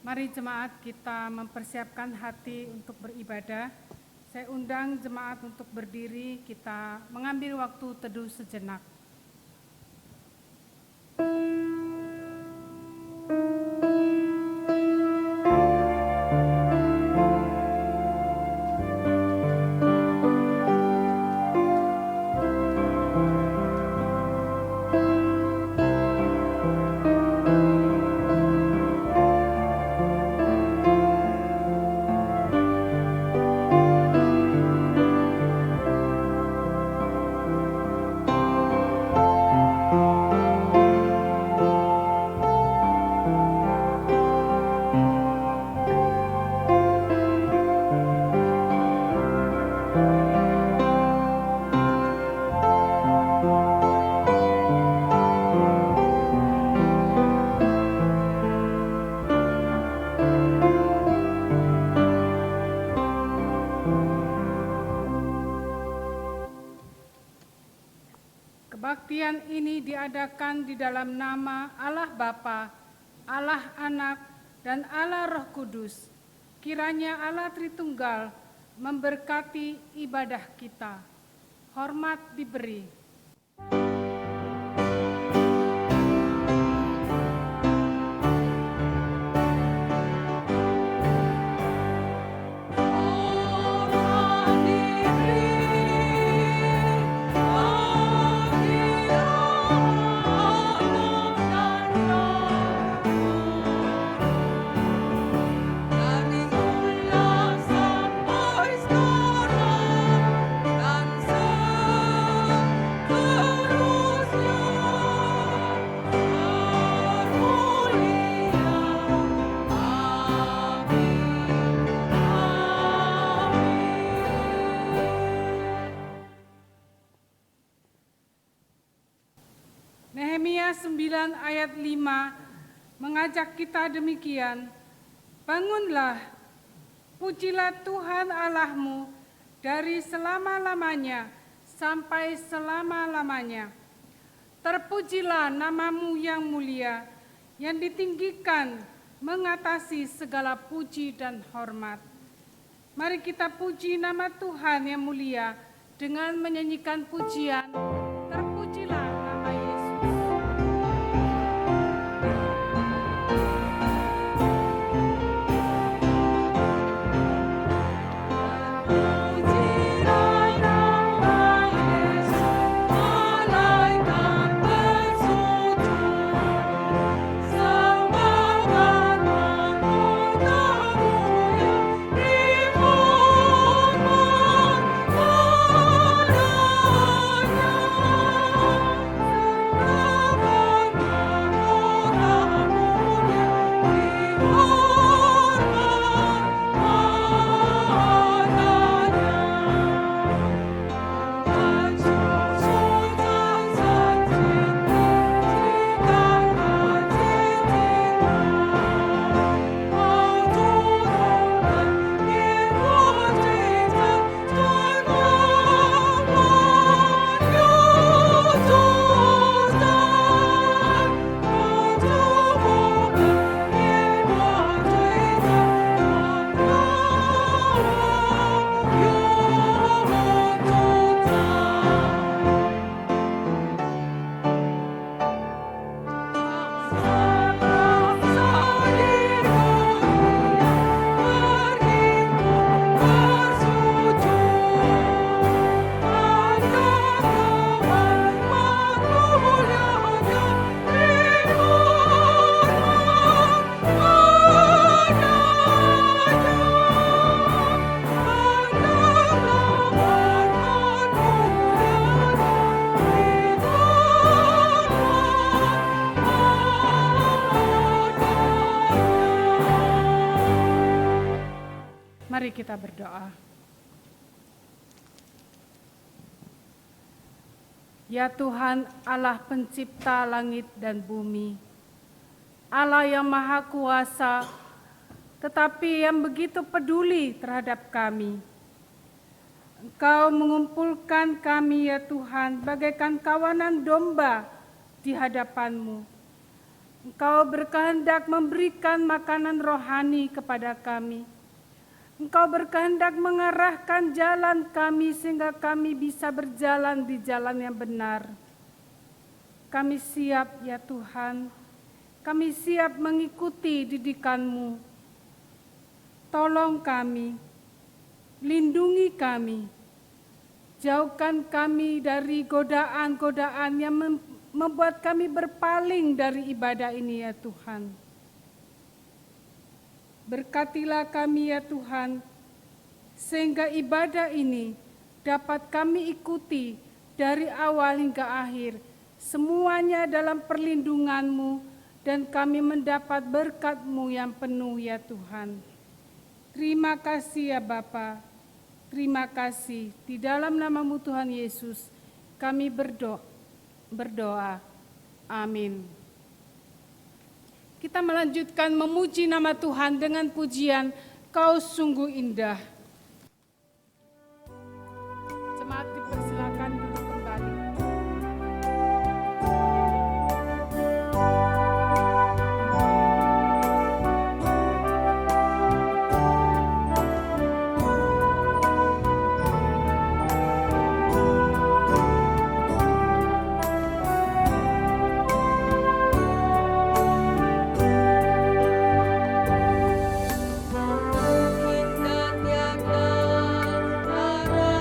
Mari jemaat kita mempersiapkan hati untuk beribadah. Saya undang jemaat untuk berdiri, kita mengambil waktu teduh sejenak. Kebaktian ini diadakan di dalam nama Allah Bapa, Allah Anak, dan Allah Roh Kudus. Kiranya Allah Tritunggal memberkati ibadah kita. Hormat diberi. Nehemia 9 ayat 5 mengajak kita demikian, bangunlah, pujilah Tuhan Allahmu dari selama-lamanya sampai selama-lamanya. Terpujilah namamu yang mulia, yang ditinggikan mengatasi segala puji dan hormat. Mari kita puji nama Tuhan yang mulia dengan menyanyikan pujian, terpujilah nama Yesus. Mari kita berdoa. Ya Tuhan, Allah pencipta langit dan bumi, Allah yang maha kuasa, tetapi yang begitu peduli terhadap kami. Engkau mengumpulkan kami ya Tuhan, bagaikan kawanan domba di hadapan-Mu. Engkau berkehendak memberikan makanan rohani kepada kami. Engkau berkehendak mengarahkan jalan kami sehingga kami bisa berjalan di jalan yang benar. Kami siap ya Tuhan, kami siap mengikuti didikan-Mu. Tolong kami, lindungi kami, jauhkan kami dari godaan-godaan yang membuat kami berpaling dari ibadah ini ya Tuhan. Berkatilah kami ya Tuhan, sehingga ibadah ini dapat kami ikuti dari awal hingga akhir, semuanya dalam perlindungan-Mu, dan kami mendapat berkat-Mu yang penuh ya Tuhan. Terima kasih ya Bapa, terima kasih. Di dalam nama-Mu Tuhan Yesus kami berdoa. Amin. Kita melanjutkan memuji nama Tuhan dengan pujian Kau Sungguh Indah. Jemaat dipersilakan duduk kembali. Indah tiada taranya.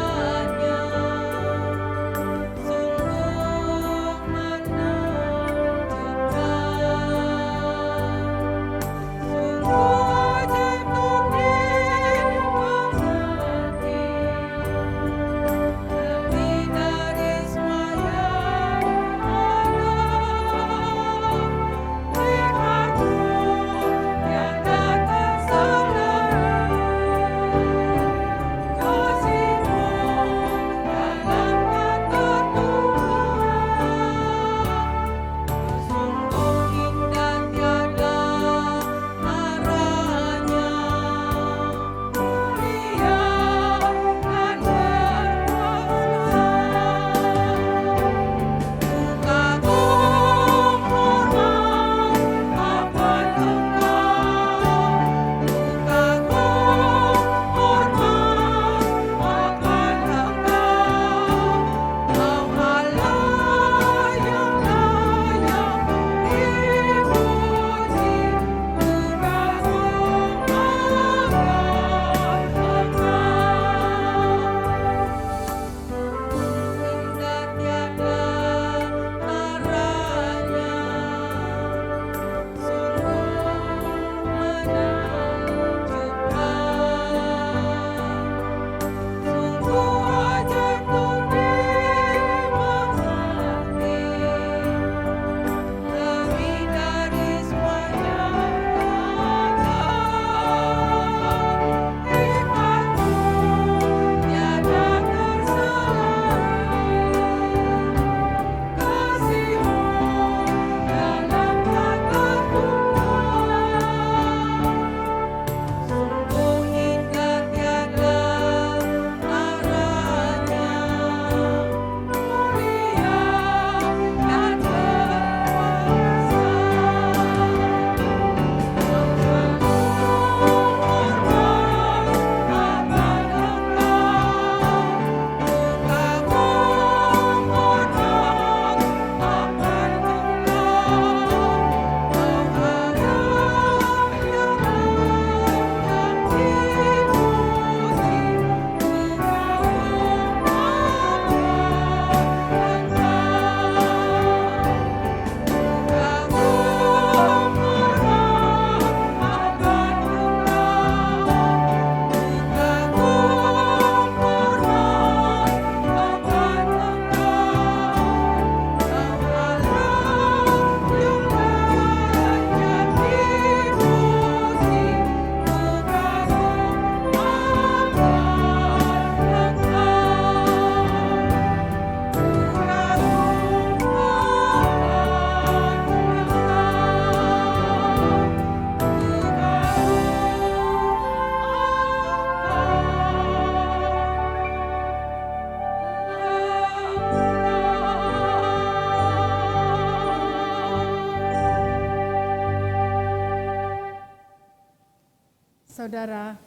Saudara,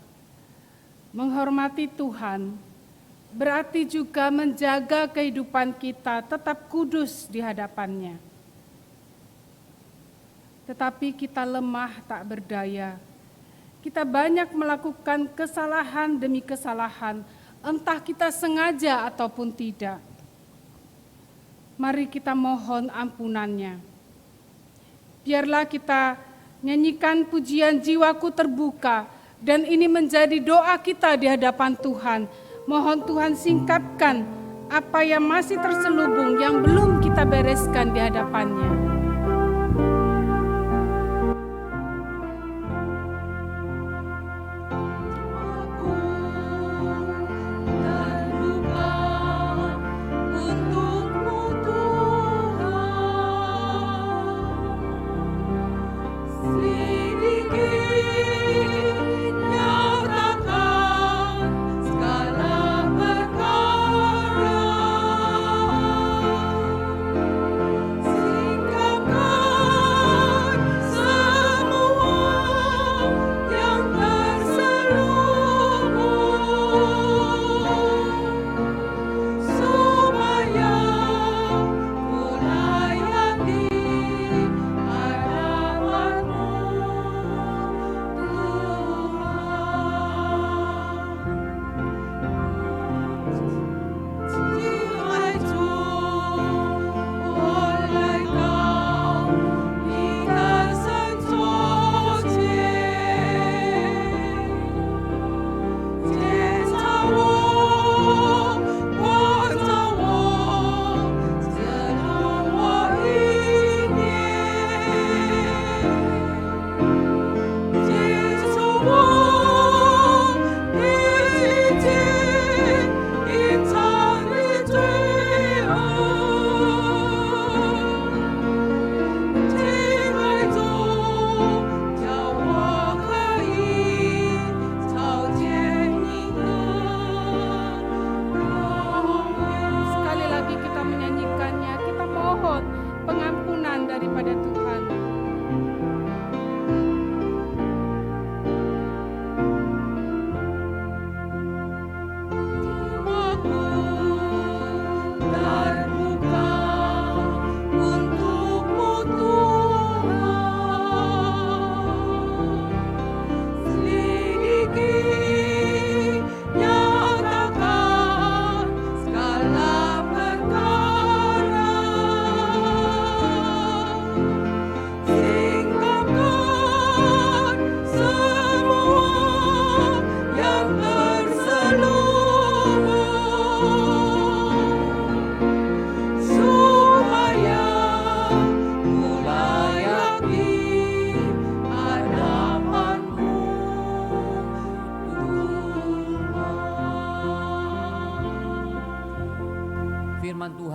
menghormati Tuhan berarti juga menjaga kehidupan kita tetap kudus di hadapan-Nya. Tetapi kita lemah tak berdaya. Kita banyak melakukan kesalahan demi kesalahan, entah kita sengaja ataupun tidak. Mari kita mohon ampunan-Nya. Biarlah kita nyanyikan pujian Jiwaku Terbuka, dan ini menjadi doa kita di hadapan Tuhan. Mohon Tuhan singkapkan apa yang masih terselubung, yang belum kita bereskan di hadapan-Nya.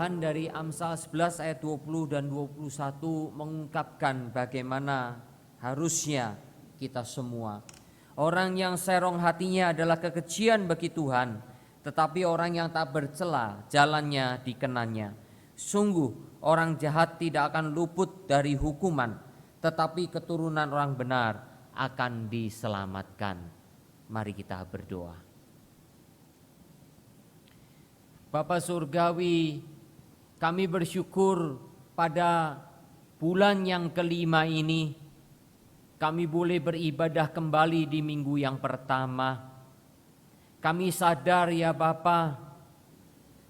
Dari Amsal 11 ayat 20 dan 21 mengungkapkan bagaimana harusnya kita semua. Orang yang serong hatinya adalah kekejian bagi Tuhan, tetapi orang yang tak bercela jalannya dikenannya. Sungguh orang jahat tidak akan luput dari hukuman, tetapi keturunan orang benar akan diselamatkan. Mari kita berdoa. Bapa Surgawi, kami bersyukur pada bulan yang kelima ini kami boleh beribadah kembali di minggu yang pertama. Kami sadar ya Bapa,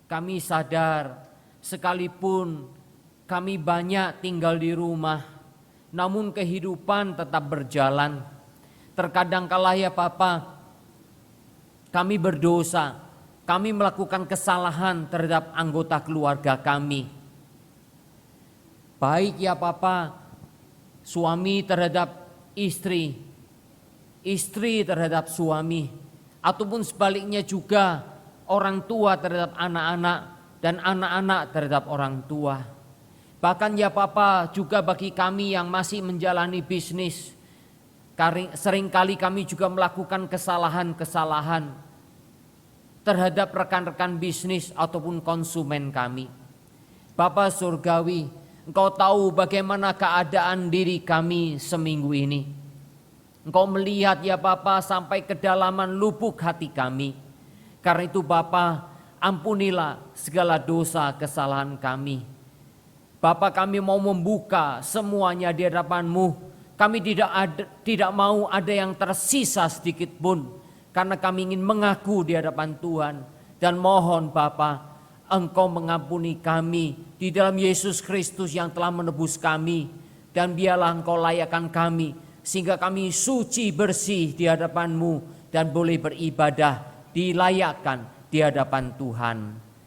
kami sadar sekalipun kami banyak tinggal di rumah, namun kehidupan tetap berjalan. Terkadang kala ya Bapa, kami berdosa. Kami melakukan kesalahan terhadap anggota keluarga kami. Baik ya Papa, suami terhadap istri, istri terhadap suami, ataupun sebaliknya juga orang tua terhadap anak-anak dan anak-anak terhadap orang tua. Bahkan ya Papa, juga bagi kami yang masih menjalani bisnis, seringkali kami juga melakukan kesalahan-kesalahan terhadap rekan-rekan bisnis ataupun konsumen kami. Bapa Surgawi, Engkau tahu bagaimana keadaan diri kami seminggu ini. Engkau melihat ya Bapa sampai kedalaman lubuk hati kami. Karena itu Bapa, ampunilah segala dosa kesalahan kami. Bapa, kami mau membuka semuanya di hadapan-Mu. Kami tidak mau ada yang tersisa sedikit pun. Karena kami ingin mengaku di hadapan Tuhan. Dan mohon Bapa, Engkau mengampuni kami di dalam Yesus Kristus yang telah menebus kami. Dan biarlah Engkau layakkan kami sehingga kami suci bersih di hadapan-Mu dan boleh beribadah dilayakkan di hadapan Tuhan.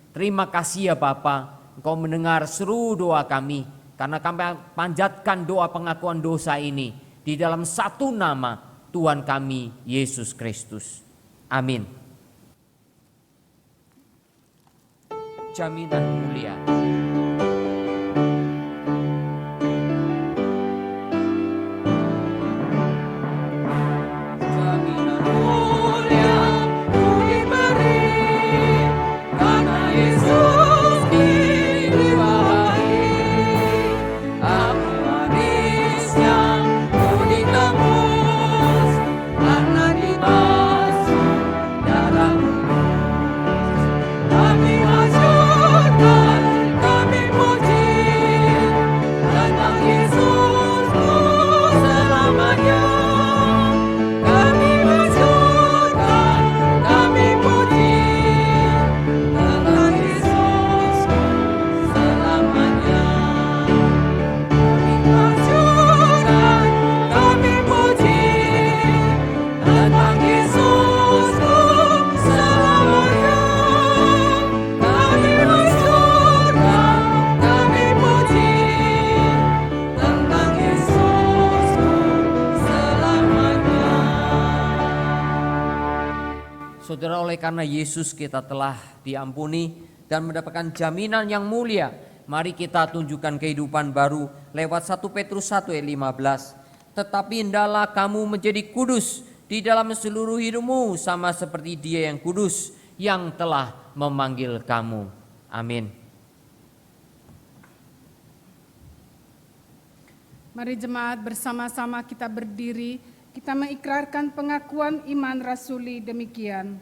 Terima kasih ya Bapa, Engkau mendengar seru doa kami karena kami panjatkan doa pengakuan dosa ini di dalam satu nama Tuhan kami Yesus Kristus. Amin. Jaminan mulia. Saudara, oleh karena Yesus kita telah diampuni dan mendapatkan jaminan yang mulia, mari kita tunjukkan kehidupan baru lewat 1 Petrus 1 ayat 15. Tetapi hendaklah kamu menjadi kudus di dalam seluruh hidupmu sama seperti Dia yang kudus yang telah memanggil kamu. Amin. Mari jemaat bersama-sama kita berdiri. Kita mengikrarkan pengakuan iman rasuli demikian.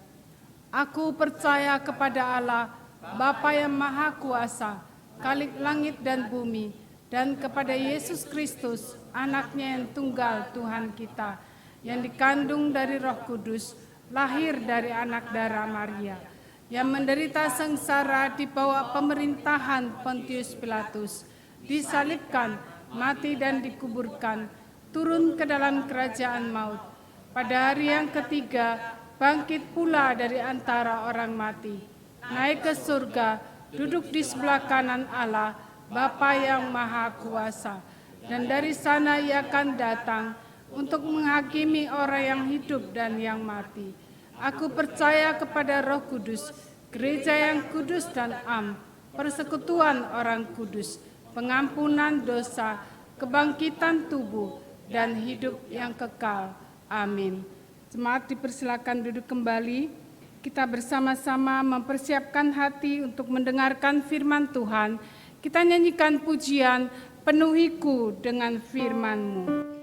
Aku percaya kepada Allah, Bapa yang Maha Kuasa, Khalik langit dan bumi, dan kepada Yesus Kristus, anaknya yang tunggal Tuhan kita, yang dikandung dari Roh Kudus, lahir dari anak darah Maria, yang menderita sengsara di bawah pemerintahan Pontius Pilatus, disalibkan, mati dan dikuburkan, turun ke dalam kerajaan maut. Pada hari yang ketiga, bangkit pula dari antara orang mati. Naik ke surga, duduk di sebelah kanan Allah, Bapa yang Maha Kuasa. Dan dari sana Ia akan datang untuk menghakimi orang yang hidup dan yang mati. Aku percaya kepada Roh Kudus, gereja yang kudus dan am, persekutuan orang kudus, pengampunan dosa, kebangkitan tubuh, dan hidup yang kekal. Amin. Jemaat dipersilakan duduk kembali. Kita bersama-sama mempersiapkan hati untuk mendengarkan firman Tuhan. Kita nyanyikan pujian, penuhiku dengan firman-Mu.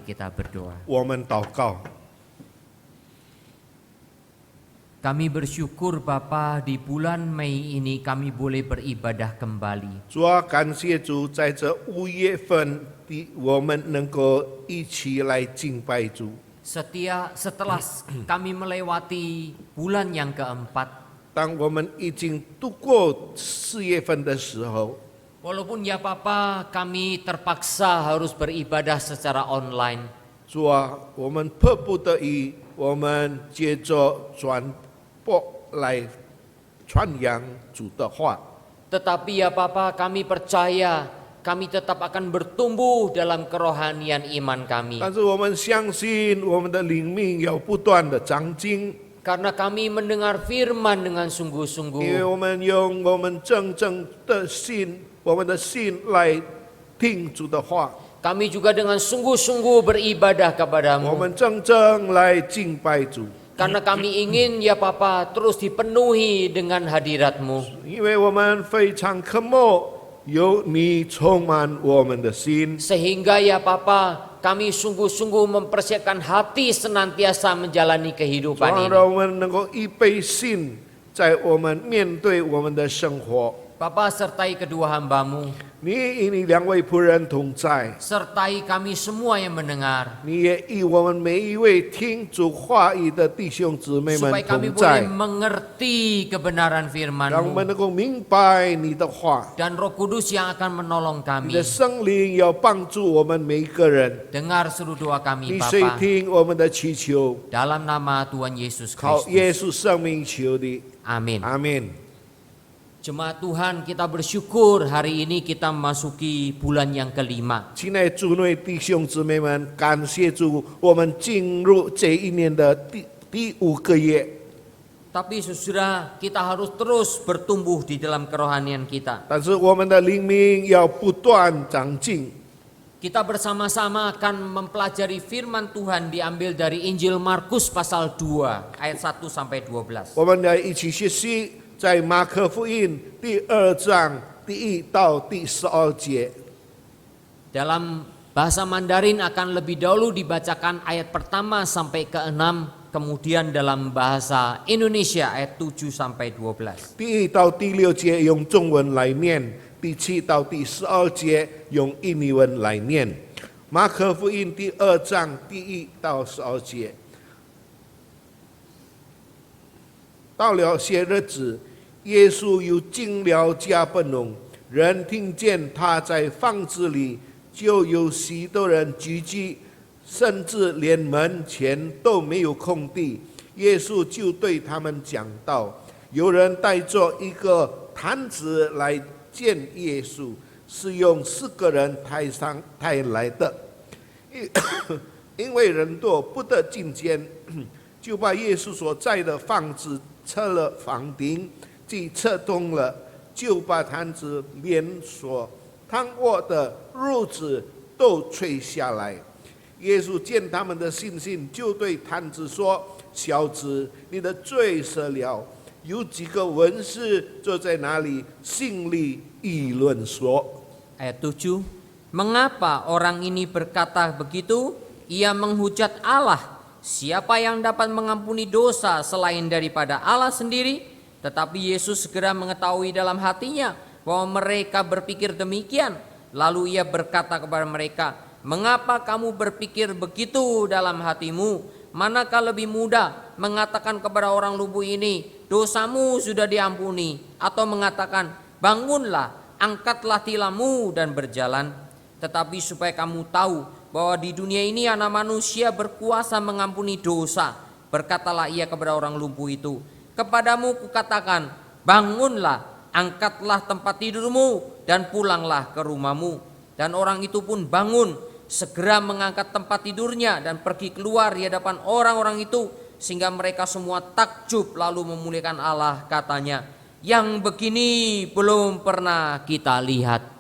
kita berdoa. 我们祷告。 Kami bersyukur Bapa, di bulan Mei ini kami boleh beribadah kembali. 主啊，感谢主，在这5月份的我们能够一起来敬拜主。 Setelah kami melewati bulan yang keempat, 当我们已经度过4月份的时候， walaupun ya Bapa kami terpaksa harus beribadah secara online, 主啊，我们迫不得已，我们接着转播来传扬主的话。 tetapi ya Bapa kami percaya kami tetap akan bertumbuh dalam kerohanian iman kami. 但是我们相信，我们的灵命要不断的长进， Karena kami mendengar firman dengan 因为 sungguh-sungguh. 我们用我们真正的心，我们的心来听主的话， Kami juga dengan sungguh-sungguh beribadah 我 kepadamu. 们真正来敬拜主。 Karena kami ingin ya Papa terus dipenuhi dengan hadirat-Mu. 因为我们非常渴慕有你充满我们的心， Sehingga ya Papa kami sungguh-sungguh mempersiapkan hati senantiasa menjalani 主 kehidupan 啊 ini. 让我们能够预备心，在我们面对我们的生活。 Bapa sertai kedua hamba-Mu. 你与你2位仆人同在， Sertai kami semua yang mendengar. 你也与我们每一位听主话语的弟兄姊妹们 Supaya kami 同 boleh 在， mengerti kebenaran 让我们 firman-Mu. 能够明白你的话。 Dan Roh Kudus yang akan menolong 你的 kami. 圣灵要帮助我们每一个人， Dengar seru doa kami 你垂 Bapa. 听我们的祈求， Dalam nama Tuhan Yesus 靠 Kristus. 耶稣圣名求的， Amin. 阿门。 Jemaat Tuhan, kita bersyukur hari ini kita memasuki bulan yang kelima. 亲爱的主内弟兄姊妹们，感谢主，我们进入这一年的第5个月。 Tapi saudara, kita harus terus bertumbuh di dalam kerohanian kita. 但是我们的灵命要不断长进。 Kita bersama-sama akan mempelajari firman Tuhan diambil dari Injil Markus pasal 2 ayat 1 sampai 12. 我们来一起学习，在马可福音第2章第1到第12节。 Dalam bahasa Mandarin akan lebih dahulu dibacakan ayat pertama sampai ke-6, kemudian dalam bahasa Indonesia ayat 7 sampai 12. 第1到第6节用中文来念，第7到第12节用印尼文来念。马可福音第2章第1到12节。 到了些日子，耶稣又进了迦百农，人听见他在房子里，就有许多人聚集，甚至连门前都没有空地。耶稣就对他们讲道：有人带着一个坛子来见耶稣，是用4个人抬来的，因为人多不得进监，就把耶稣所在的房子拆了房顶，既拆通了，就把坛子连所躺卧的褥子都吹下来。耶稣见他们的信心，就对坛子说：“小子，你的罪赦了。”有几个文士坐在那里，心里议论说。 Ayat 7. Mengapa orang ini berkata begitu? Ia menghujat Allah. Siapa yang dapat mengampuni dosa selain daripada Allah sendiri? Tetapi Yesus segera mengetahui dalam hatinya bahwa mereka berpikir demikian. Lalu ia berkata kepada mereka, "Mengapa kamu berpikir begitu dalam hatimu? Manakah lebih mudah mengatakan kepada orang lumpuh ini, dosamu sudah diampuni, atau mengatakan, bangunlah, angkatlah tilammu dan berjalan? Tetapi supaya kamu tahu bahwa di dunia ini anak manusia berkuasa mengampuni dosa, berkatalah ia kepada orang lumpuh itu, kepadamu kukatakan, bangunlah, angkatlah tempat tidurmu dan pulanglah ke rumahmu. Dan orang itu pun bangun, segera mengangkat tempat tidurnya dan pergi keluar di hadapan orang-orang itu, sehingga mereka semua takjub lalu memuliakan Allah, katanya, yang begini belum pernah kita lihat.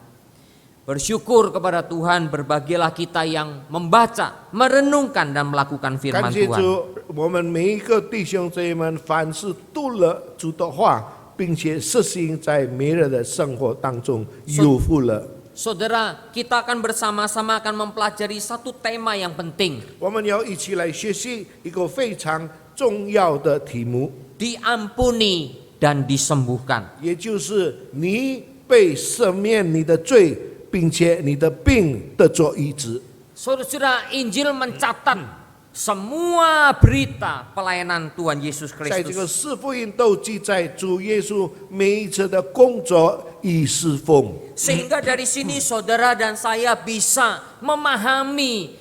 Bersyukur kepada Tuhan, berbahagialah kita yang membaca, merenungkan dan melakukan 感 firman 谢 Tuhan. 主，我们每一个弟兄姊妹们，凡是读了主的话，并且实行在每日的生活当中，有福了。Saudara, kita akan bersama-sama akan mempelajari satu tema yang penting. 我们要一起来学习一个非常重要的题目， Diampuni dan disembuhkan. 也就是你被赦免你的罪，并且你的病得着医治。 Saudara, Injil mencatat semua berita pelayanan Tuhan Yesus 在这个 Kristus. 四福音都记载主耶稣每一次的工作与侍奉， Sehingga dari sini saudara dan saya bisa memahami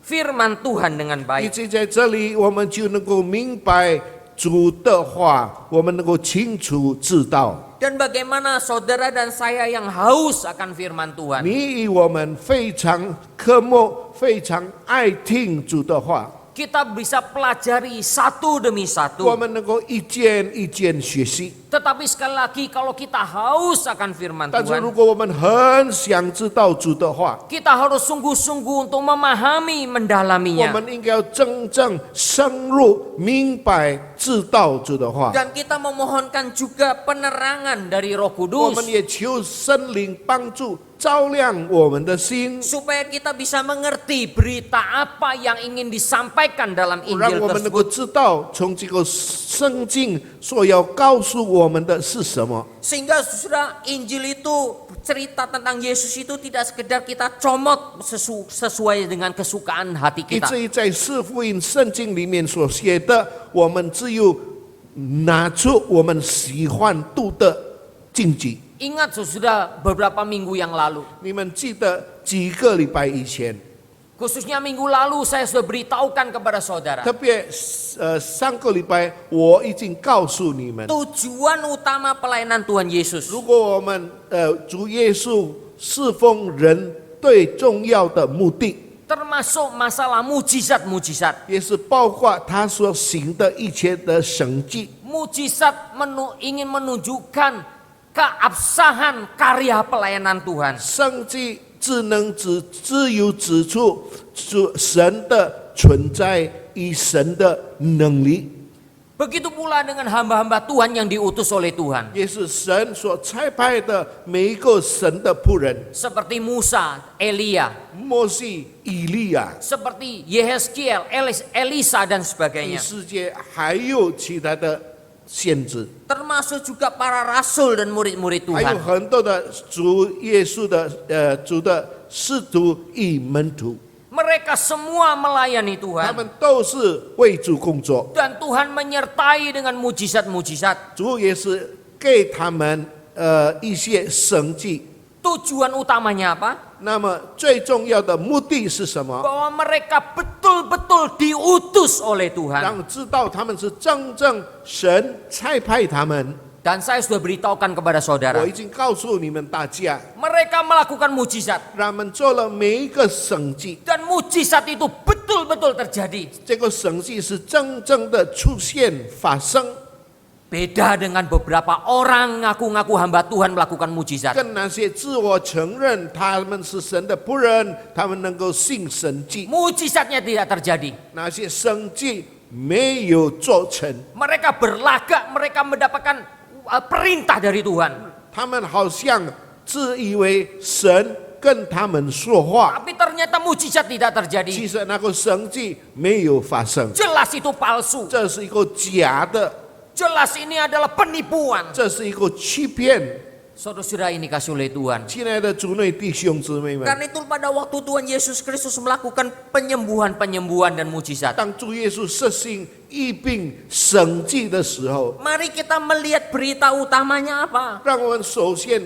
firman Tuhan dengan 以 baik. 及在这里我们就能够明白主的话，我们能够清楚知道。 Dan bagaimana saudara dan saya yang haus akan firman Tuhan. 你与我们非常渴慕、非常爱听主的话， Kita bisa pelajari satu demi 我 satu. 们能够一件一件学习。 Tetapi sekali lagi kalau kita haus akan firman 但是如 Tuhan, 果我们很想知道主的话， kita harus sungguh-sungguh untuk memahami, 我 mendalaminya. 们应该要真正深入明白知道主的话。 Dan kita memohonkan juga penerangan dari Roh 我 Kudus 们也求圣灵帮助照亮我们的心， supaya kita bisa mengerti berita apa yang ingin disampaikan dalam 让 Injil 我们能够 tersebut. 知道从这个圣经所要告诉我们的是什么。 Sehingga sudah Injil itu cerita tentang Yesus itu tidak sekedar kita comot sesuai dengan kesukaan hati 以 kita. 至于在四福音圣经里面所写的，我们只有拿出我们喜欢读的经句。 Ingat sudah beberapa minggu yang lalu, 你们记得几个礼拜以前， khususnya minggu lalu saya sudah beritahukan kepada saudara. 特别上个礼拜我已经告诉你们， Tujuan utama pelayanan Tuhan Yesus 如果我们主耶稣侍奉人最重要的目的， termasuk masalah mujizat-mujizat. 也是包括他所行的一切的神迹。 Mujizat ingin menunjukkan keabsahan karya pelayanan Tuhan. 圣迹只能只有指出神的存在与神的能力， Begitu pula dengan hamba-hamba Tuhan yang diutus oleh Tuhan. 也是神所差派的每一个神的仆人， Seperti Musa, Elia, 摩西、以利亚， seperti Yehezkiel, Elisa dan 以 sebagainya. 世界还有其他的先知， Termasuk juga para rasul dan murid-murid 还有 Tuhan. 很多的主耶稣的主的使徒与门徒， Mereka semua melayani 他 Tuhan. 们都是为主工作， Dan Tuhan menyertai dengan mujizat-mujizat. 主也是给他们一些神迹。 Tujuan utamanya apa? 那么最重要的目的是什么？ Bahwa mereka betul-betul diutus oleh Tuhan. 让知道他们是真正神差派他们。 Dan saya sudah beritahukan kepada 我 saudara. 已经告诉你们大家， Mereka melakukan mujizat. 他们做了每一个神迹， Dan mujizat itu betul-betul terjadi. 这个神迹是真正的出现发生， Beda dengan beberapa orang ngaku-ngaku hamba Tuhan melakukan mujizat. 跟那些自我承认他们是神的仆人，他们能够信神迹， Mujizatnya tidak terjadi. 那些神迹没有做成， Mereka berlagak, mereka mendapatkan perintah dari Tuhan. 他们好像自以为神跟他们说话， Tapi ternyata mujizat tidak 其 terjadi. 实那个神迹没有发生， Jelas itu palsu. 这是一个假的， Jelas ini adalah penipuan. 这是一个欺骗。 Saudara-saudara ini kasih oleh Tuhan. 亲爱的主内弟兄姊妹们， Karena itu pada waktu Tuhan Yesus Kristus melakukan penyembuhan-penyembuhan dan mujizat. 当主耶稣实行医病神迹的时候， Mari kita melihat berita utamanya apa. 让我们首先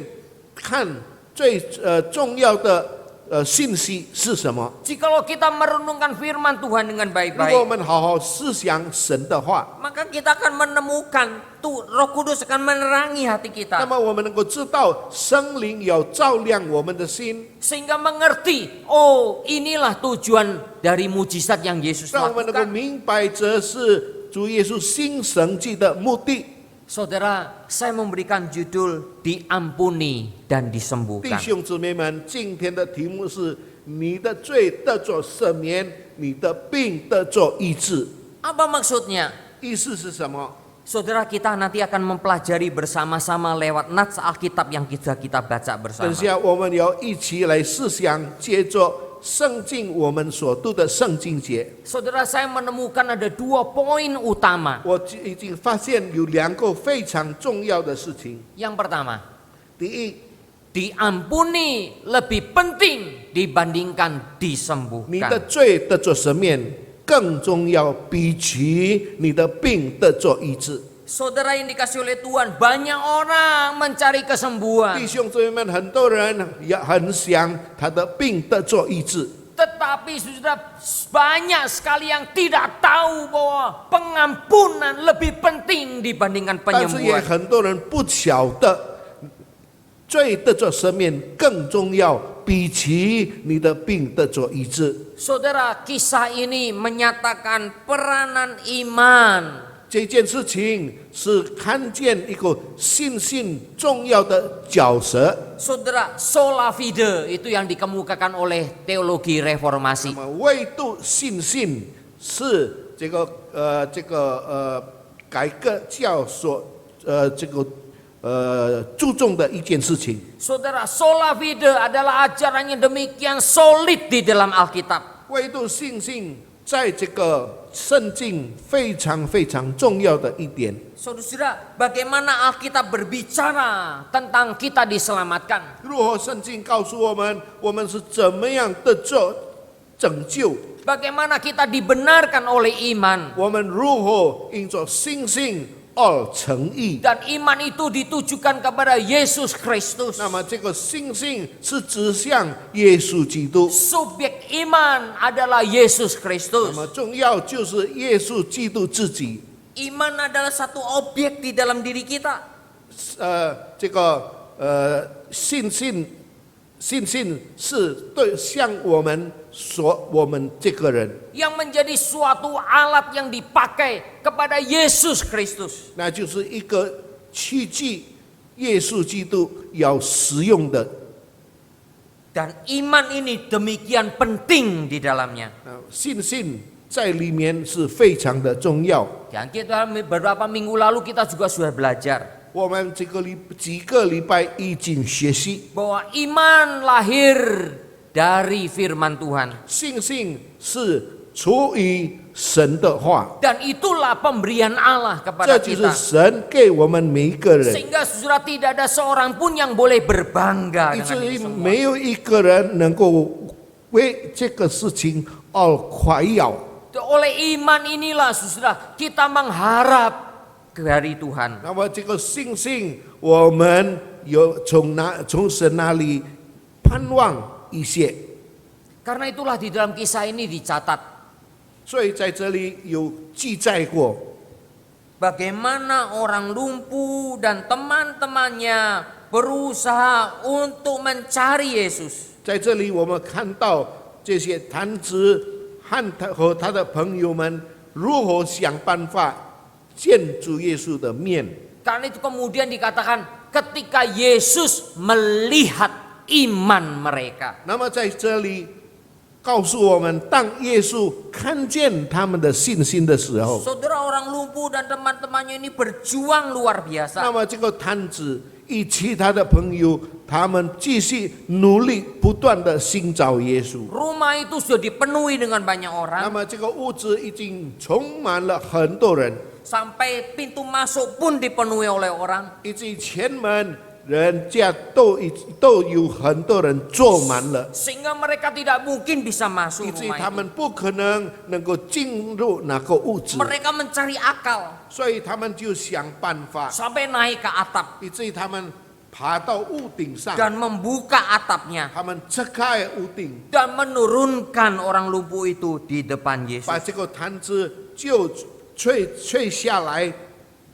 看最重要的信息是什么？ Jikalau kita merenungkan firman Tuhan dengan 如果我 baik-baik, 们好好思想神的话， maka kita akan menemukan Roh Kudus akan menerangi hati 那 kita 么我们能够知道圣灵要照亮我们的心， sehingga mengerti, oh inilah tujuan dari mujizat yang Yesus 让我们能够 lakukan. 明白这是主耶稣行神迹的目的。 Saudara, saya memberikan judul diampuni dan 弟 disembuhkan. 兄姊妹们，今天的题目是：你的罪得着赦免，你的病得着医治。 Apa maksudnya? 意思是什么？ Saudara, kita nanti akan mempelajari bersama-sama lewat nats Alkitab yang kita baca 等 bersama. 下我们要一起来思想，借着圣经我们所读的圣经节。 Saudara, saya menemukan ada 2 poin utama. 我已经发现有2个非常重要的事情。 Yang pertama, 第一， diampuni lebih penting dibandingkan 你的 disembuhkan. 罪得着赦免更重要，比起你的病得着医治。 Saudara yang dikasih oleh Tuhan, banyak orang mencari kesembuhan. 弟兄姊妹们，很多人也很想他的病得着医治， Tetapi sudah banyak sekali yang tidak tahu bahwa pengampunan lebih penting dibandingkan 但是也 penyembuhan. 很多人不晓得罪得着赦免更重要，比起你的病得着医治。 Saudara, kisah ini menyatakan peranan iman. 这件事情是看见一个信心重要的角色。 Saudara, sola fide itu yang dikemukakan oleh teologi 那 reformasi. 么唯独信心是改革教所注重的一件事情。 Saudara, sola fide adalah ajaran yang demikian solid di dalam Alkitab. 唯独信心在这个圣经非常非常重要的一点。 Saudara, bagaimana Alkitab berbicara tentang kita diselamatkan? 如何圣经告诉我们，我们是怎么样得着拯救？ Bagaimana kita dibenarkan oleh iman? 我们如何因着信心而成义？ Dan iman itu ditujukan kepada Yesus Kristus. 那么这个信心是指向耶稣基督。 Subjek iman adalah Yesus 那 Kristus. 么重要就是耶稣基督自己。 Iman adalah satu objek di dalam diri kita. 信心是对向我们这个人， Yang menjadi suatu alat yang dipakai kepada Yesus Kristus. 那就是一个器具，耶稣基督要使用的。 Dan iman ini demikian penting di dalamnya. 信心在里面是非常的重要。 Dan kita beberapa minggu lalu kita juga sudah belajar 我们几个礼拜已经学习， bahwa iman lahir dari firman Tuhan. 信心是出于神的话， Dan itulah pemberian Allah 这 kepada 就是 kita. 神给我们每一个人， Sehingga saudara tidak ada seorang pun yang boleh berbangga 以 dengan 至于 ini semua. 没有一个人能够为这个事情而夸耀。 Oleh iman inilah saudara kita mengharap dari Tuhan. 那么这个信心，我们有从神那里盼望一些， Karena itulah di dalam kisah ini dicatat 所以在这里有记载过， bagaimana orang lumpuh dan teman-temannya berusaha untuk mencari Yesus. 在这里我们看到这些坛子和他的朋友们如何想办法见主耶稣的面。 Karena itu kemudian dikatakan ketika Yesus melihat iman mereka. 那么在这里告诉我们，当耶稣看见他们的信心的时候， Saudara, orang lumpuh dan teman-temannya ini berjuang luar 那 biasa. 么这个坛子与其他的朋友，他们继续努力，不断的寻找耶稣。 Rumah itu sudah dipenuhi dengan banyak 那 orang. 么这个屋子已经充满了很多人， Sampai pintu masuk pun dipenuhi oleh orang. 以至于前门人家都有很多人坐满了， Sehingga mereka tidak mungkin bisa masuk 以至于 rumah 他 itu. 们不可能够进入那个屋子， Mereka mencari akal 所以他们就想办法， sampai naik ke atap 以至于他们爬到屋顶上， dan membuka atapnya 他们拆开屋顶， dan menurunkan orang lumpuh itu di depan Yesus. 把这个坛子就吹下来，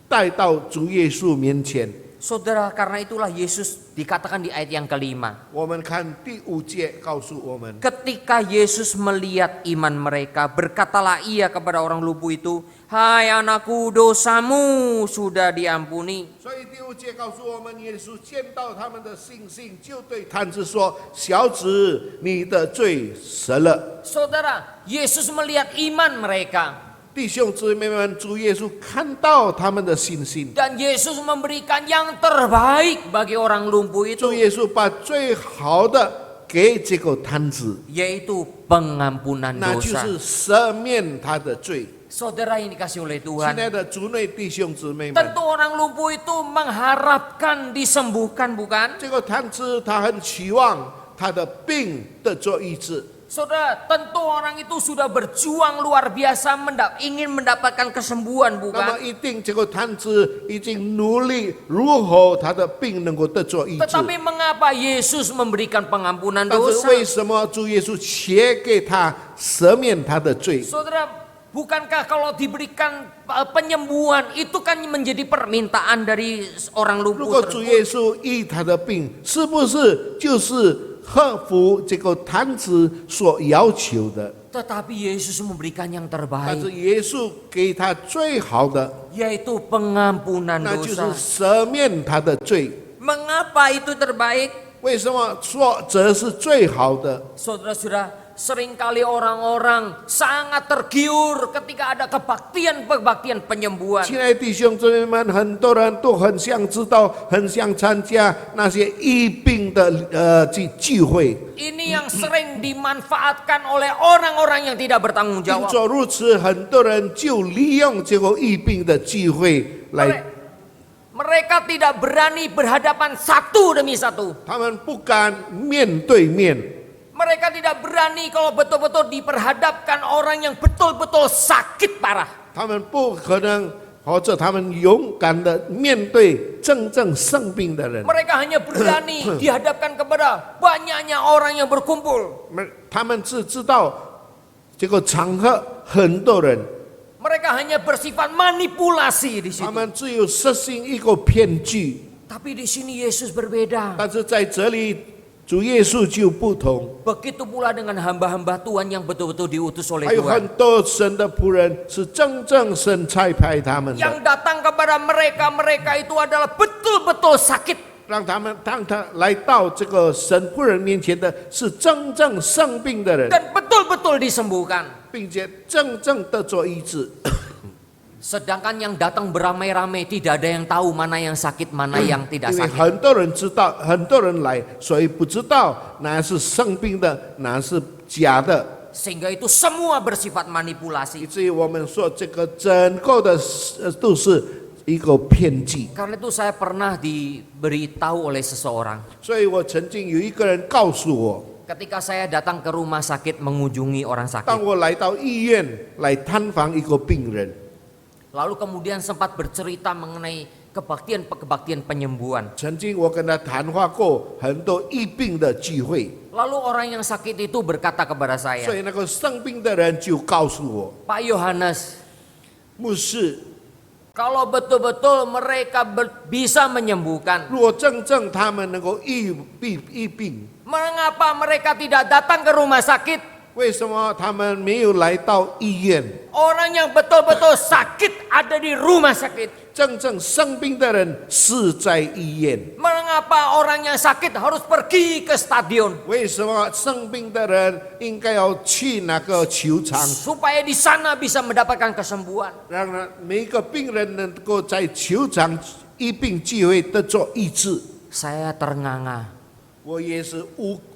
带到主耶稣面前。 Saudara, karena itulah Yesus dikatakan di ayat yang kelima. 我们看第5节告诉我们， Ketika Yesus melihat iman mereka, berkatalah ia kepada orang lumpuh itu, "Hai anakku, dosamu sudah diampuni." 所以第5节告诉我们，耶稣见到他们的信心，就对坛子说：“小子，你的罪赦了。” Saudara, Yesus melihat iman mereka. 弟兄姊妹们，主耶稣看到他们的信心， Dan Yesus memberikan yang terbaik bagi orang lumpuh 主 itu, 耶稣把最好的给这个摊子， yaitu pengampunan 那就 dosa. 是赦免他的罪。 Saudara yang dikasih oleh 亲 Tuhan, 爱的主内弟兄姊妹们， tentu orang lumpuh itu mengharapkan disembuhkan, bukan? 这个摊子他很期望他的病得做医治。 Saudara, tentu orang itu sudah berjuang luar biasa ingin mendapatkan kesembuhan, 那么 bukan? 一定这个摊子已经努力如何他的病能够得做医治。 Tetapi mengapa Yesus memberikan pengampunan 但是 dosa? 为什么主耶稣且给他赦免他的罪？ Saudara, bukankah kalau diberikan penyembuhan itu kan menjadi permintaan dari orang 如 lumpuh 果主耶 tersebut? 稣医他的病，是不是就是合乎这个摊子所要求的？ Tetapi Yesus memberikan yang 但是 terbaik, 耶稣给他最好的， yaitu pengampunan 那就是 dosa. 赦免他的罪。 Mengapa itu terbaik? 为什么说这是最好的？ Saudara-saudara, seringkali orang-orang sangat tergiur ketika ada kebaktian penyembuhan. 亲爱的弟兄姊妹们，很多人都很想知道，很想参加那些医病的聚会。 Ini yang sering dimanfaatkan oleh orang-orang yang tidak bertanggung 听 jawab. 说如此，很多人就利用这个医病的聚会来， Mereka tidak berani berhadapan satu demi satu. 他们不敢面对面， Mereka tidak berani kalau betul-betul diperhadapkan orang yang betul-betul sakit parah. 他们不可能，或者他们勇敢的面对真正生病的人。 Mereka hanya berani dihadapkan kepada banyaknya orang yang berkumpul. 他们只知道这个场合很多人， Mereka hanya bersifat manipulasi di 他 situ. 们只有实行一个骗局。 Tapi di sini Yesus berbeda. 但是在这里，主耶稣就不同。 Begitu pula dengan hamba-hamba Tuhan yang betul-betul diutus oleh 还有很 Tuhan. 多神的仆人是真正神差派他们 Yang 的， datang kepada mereka itu adalah betul-betul sakit. 让他们当他来到这个神仆人面前的是真正生病的人， Dan betul-betul disembuhkan. 并且真正得做医治。 Sedangkan yang datang beramai-ramai tidak ada yang tahu mana yang sakit, mana yang tidak 因为 sakit. 很多人知道，很多人来，所以不知道哪是生病的，哪是假的， Sehingga itu semua bersifat 以 manipulasi. 至于我们说这个整个的都是一个骗局。 Karena itu saya pernah diberitahu oleh seseorang. 所以我曾经有一个人告诉我， Ketika saya datang ke rumah sakit mengunjungi orang 当 sakit. 我来到医院来探访一个病人， Lalu kemudian sempat bercerita mengenai kebaktian penyembuhan. 曾经我跟他谈话过很多医病的聚会， Lalu orang yang sakit itu berkata kepada 所 saya, 以那个生病的人就告诉我， Pak Yohanes, 牧师， kalau betul-betul mereka bisa menyembuhkan, 如果真正他们能够医病， mengapa mereka tidak datang ke rumah sakit? 为什么他们没有来到医院？ Orang yang betul-betul sakit ada di rumah sakit. 真正生病的人是在医院。 Mengapa orang yang sakit harus pergi ke stadion? 为什么生病的人应该要去那个球场， Supaya di sana bisa mendapatkan kesembuhan. 让每一个病人能够在球场医病聚会得做医治？ Saya ternganga. 我也是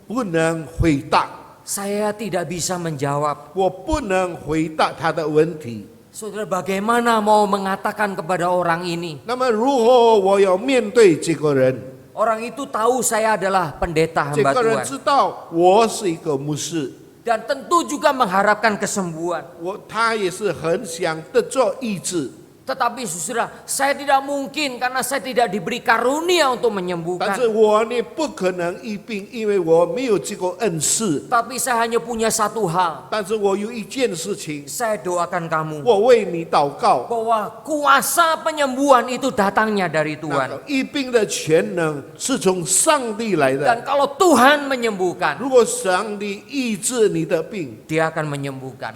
不能回答， Saya tidak bisa menjawab. 我不能回答他的问题。 Saudara, bagaimana mau mengatakan kepada orang ini? 那么如何我要面对这个人？ Orang itu tahu saya adalah pendeta 这 hamba 个人 Tuhan. 知道我是一个牧师， Dan tentu juga mengharapkan kesembuhan. 他也是很想得做医治。 Tetapi saudara, saya tidak mungkin karena saya tidak diberi karunia untuk 但 menyembuhkan. 是我呢不可能医病，因为我没有这个恩赐。 Tapi saya hanya punya satu hal. 但是我有一件事情， Saya doakan kamu 我为你祷告。 bahwa kuasa penyembuhan itu datangnya dari 那 Tuhan. 个医病的全能是从上帝来的。 Dan kalau Tuhan menyembuhkan, 如果上帝医治你的病， Dia akan menyembuhkan.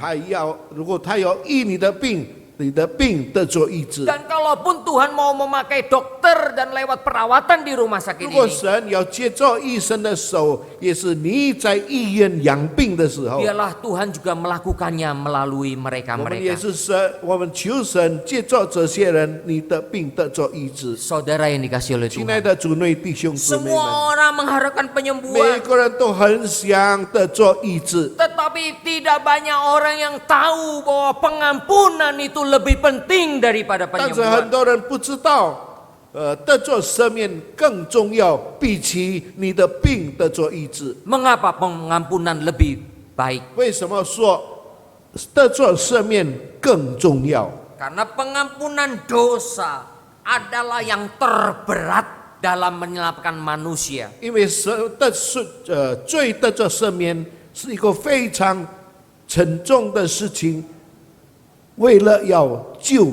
如果他要医你的病，你的病得着医治。 Dan kalaupun Tuhan mau memakai dokter dan lewat perawatan di rumah sakit 如果 ini, 神要接着医生的手，也是你在医院养病的时候， biarlah Tuhan juga melakukannya melalui 我们也 mereka-mereka. 是神，我们求神借着这些人，你的病得着医治。 Saudara yang dikasih oleh 亲爱 Tuhan, 的主内弟兄姊妹们， semua orang mengharapkan 每 penyembuhan, 个人都很想得着医治， tetapi tidak banyak orang yang tahu bahwa pengampunan itu lebih penting daripada 但是很 penyembuhan. 多人不知道，得着赦免更重要，比起你的病得着医治。 Mengapa pengampunan lebih baik? 为什么说得着赦免更重要？ Karena pengampunan dosa adalah yang terberat dalam menyelamatkan manusia. 因为罪得着赦免是一个非常沉重的事情，为了要救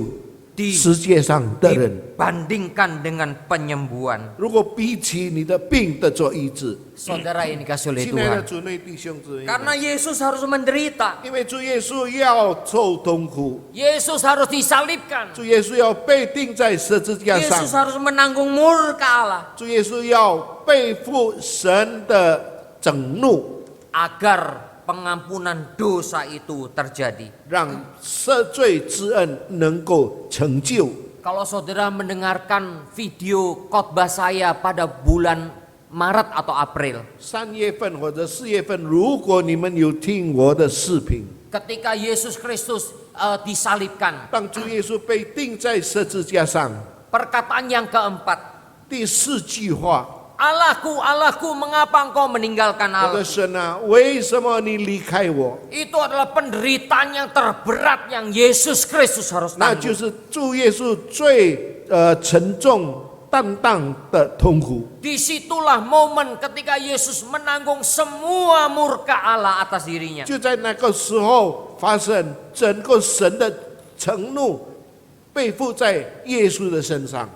世界上的人。 Dibandingkan dengan penyembuhan. 如果比起你的病得着医治， Saudara yang dikasih oleh 亲爱的 Tuhan. 主内弟兄姊妹们， Karena Yesus harus menderita. 因为主耶稣要受痛苦， Yesus harus disalibkan. 主耶稣要被钉在十字架上， Yesus harus menanggung murka Allah. 主耶稣要背负神的整怒， Agar pengampunan dosa itu terjadi. 让赦罪之恩能够成就。 Kalau saudara mendengarkan video khotbah saya pada bulan Maret atau April, 3月份或者4月份，如果你们有听我的视频， ketika Yesus Kristus disalibkan, 当主耶稣被钉在十字架上， perkataan yang keempat, 第4句话， Allahku, Allahku, mengapa engkau meninggalkan 我的 Allah? 神啊，为什么你离开我？ Itu adalah penderitaan yang terberat yang Yesus Kristus harus 那就 tanggung. 是主耶稣最沉重担当的痛苦。 Disitulah momen ketika Yesus menanggung semua murka Allah atas dirinya. 就在那个时候发生，整个神的承怒背负在耶稣的身上。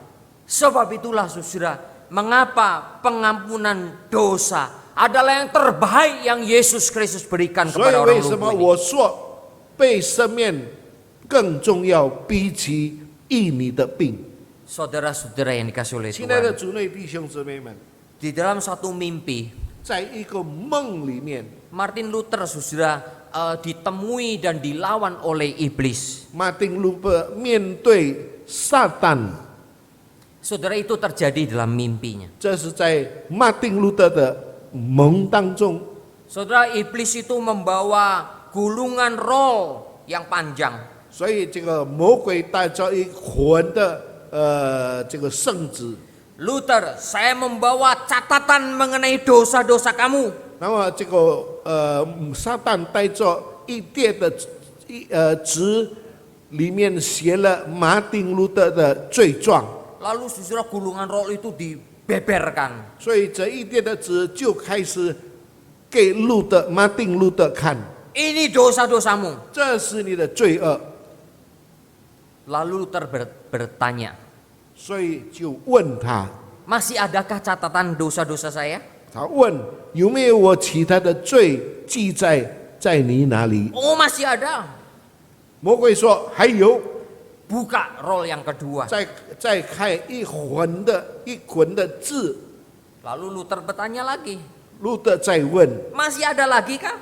Sebab itulah saudara, mengapa pengampunan dosa adalah yang terbaik yang Yesus Kristus berikan 所以 kepada 为 orang 什么 lumpuh ini. 我说被赦免更重要，比起医你的病？ Saudara-saudara yang dikasih oleh 亲爱的 Tuhan, 主内弟兄姊妹们， di dalam satu mimpi, 在一个梦里面， Martin Luther saudara ditemui dan dilawan oleh iblis. 马丁路德面对撒旦， Saudara, itu terjadi dalam mimpinya. 这是在马丁路德的梦当中。 Saudara, iblis itu membawa gulungan roll yang panjang. 所以这个魔鬼带着一捆的这个圣旨， Luther, saya membawa catatan mengenai dosa-dosa kamu. 那么这个撒旦带着一叠的纸，里面写了马丁路德的罪状， Lalu saudara, gulungan roll itu dibeberkan. 所以这一叠的纸就开始给马丁路德看， Ini dosa-dosamu. 这是你的罪恶， Lalu Luther bertanya, 所以就问他， masih adakah catatan dosa-dosa saya? 他问有没有我其他的罪记在你哪里？ Oh, masih ada. 魔鬼说还有。 Buka roll yang kedua. 再看一捆的字， Lalu Luther bertanya lagi, 路德再问， masih ada lagi kah?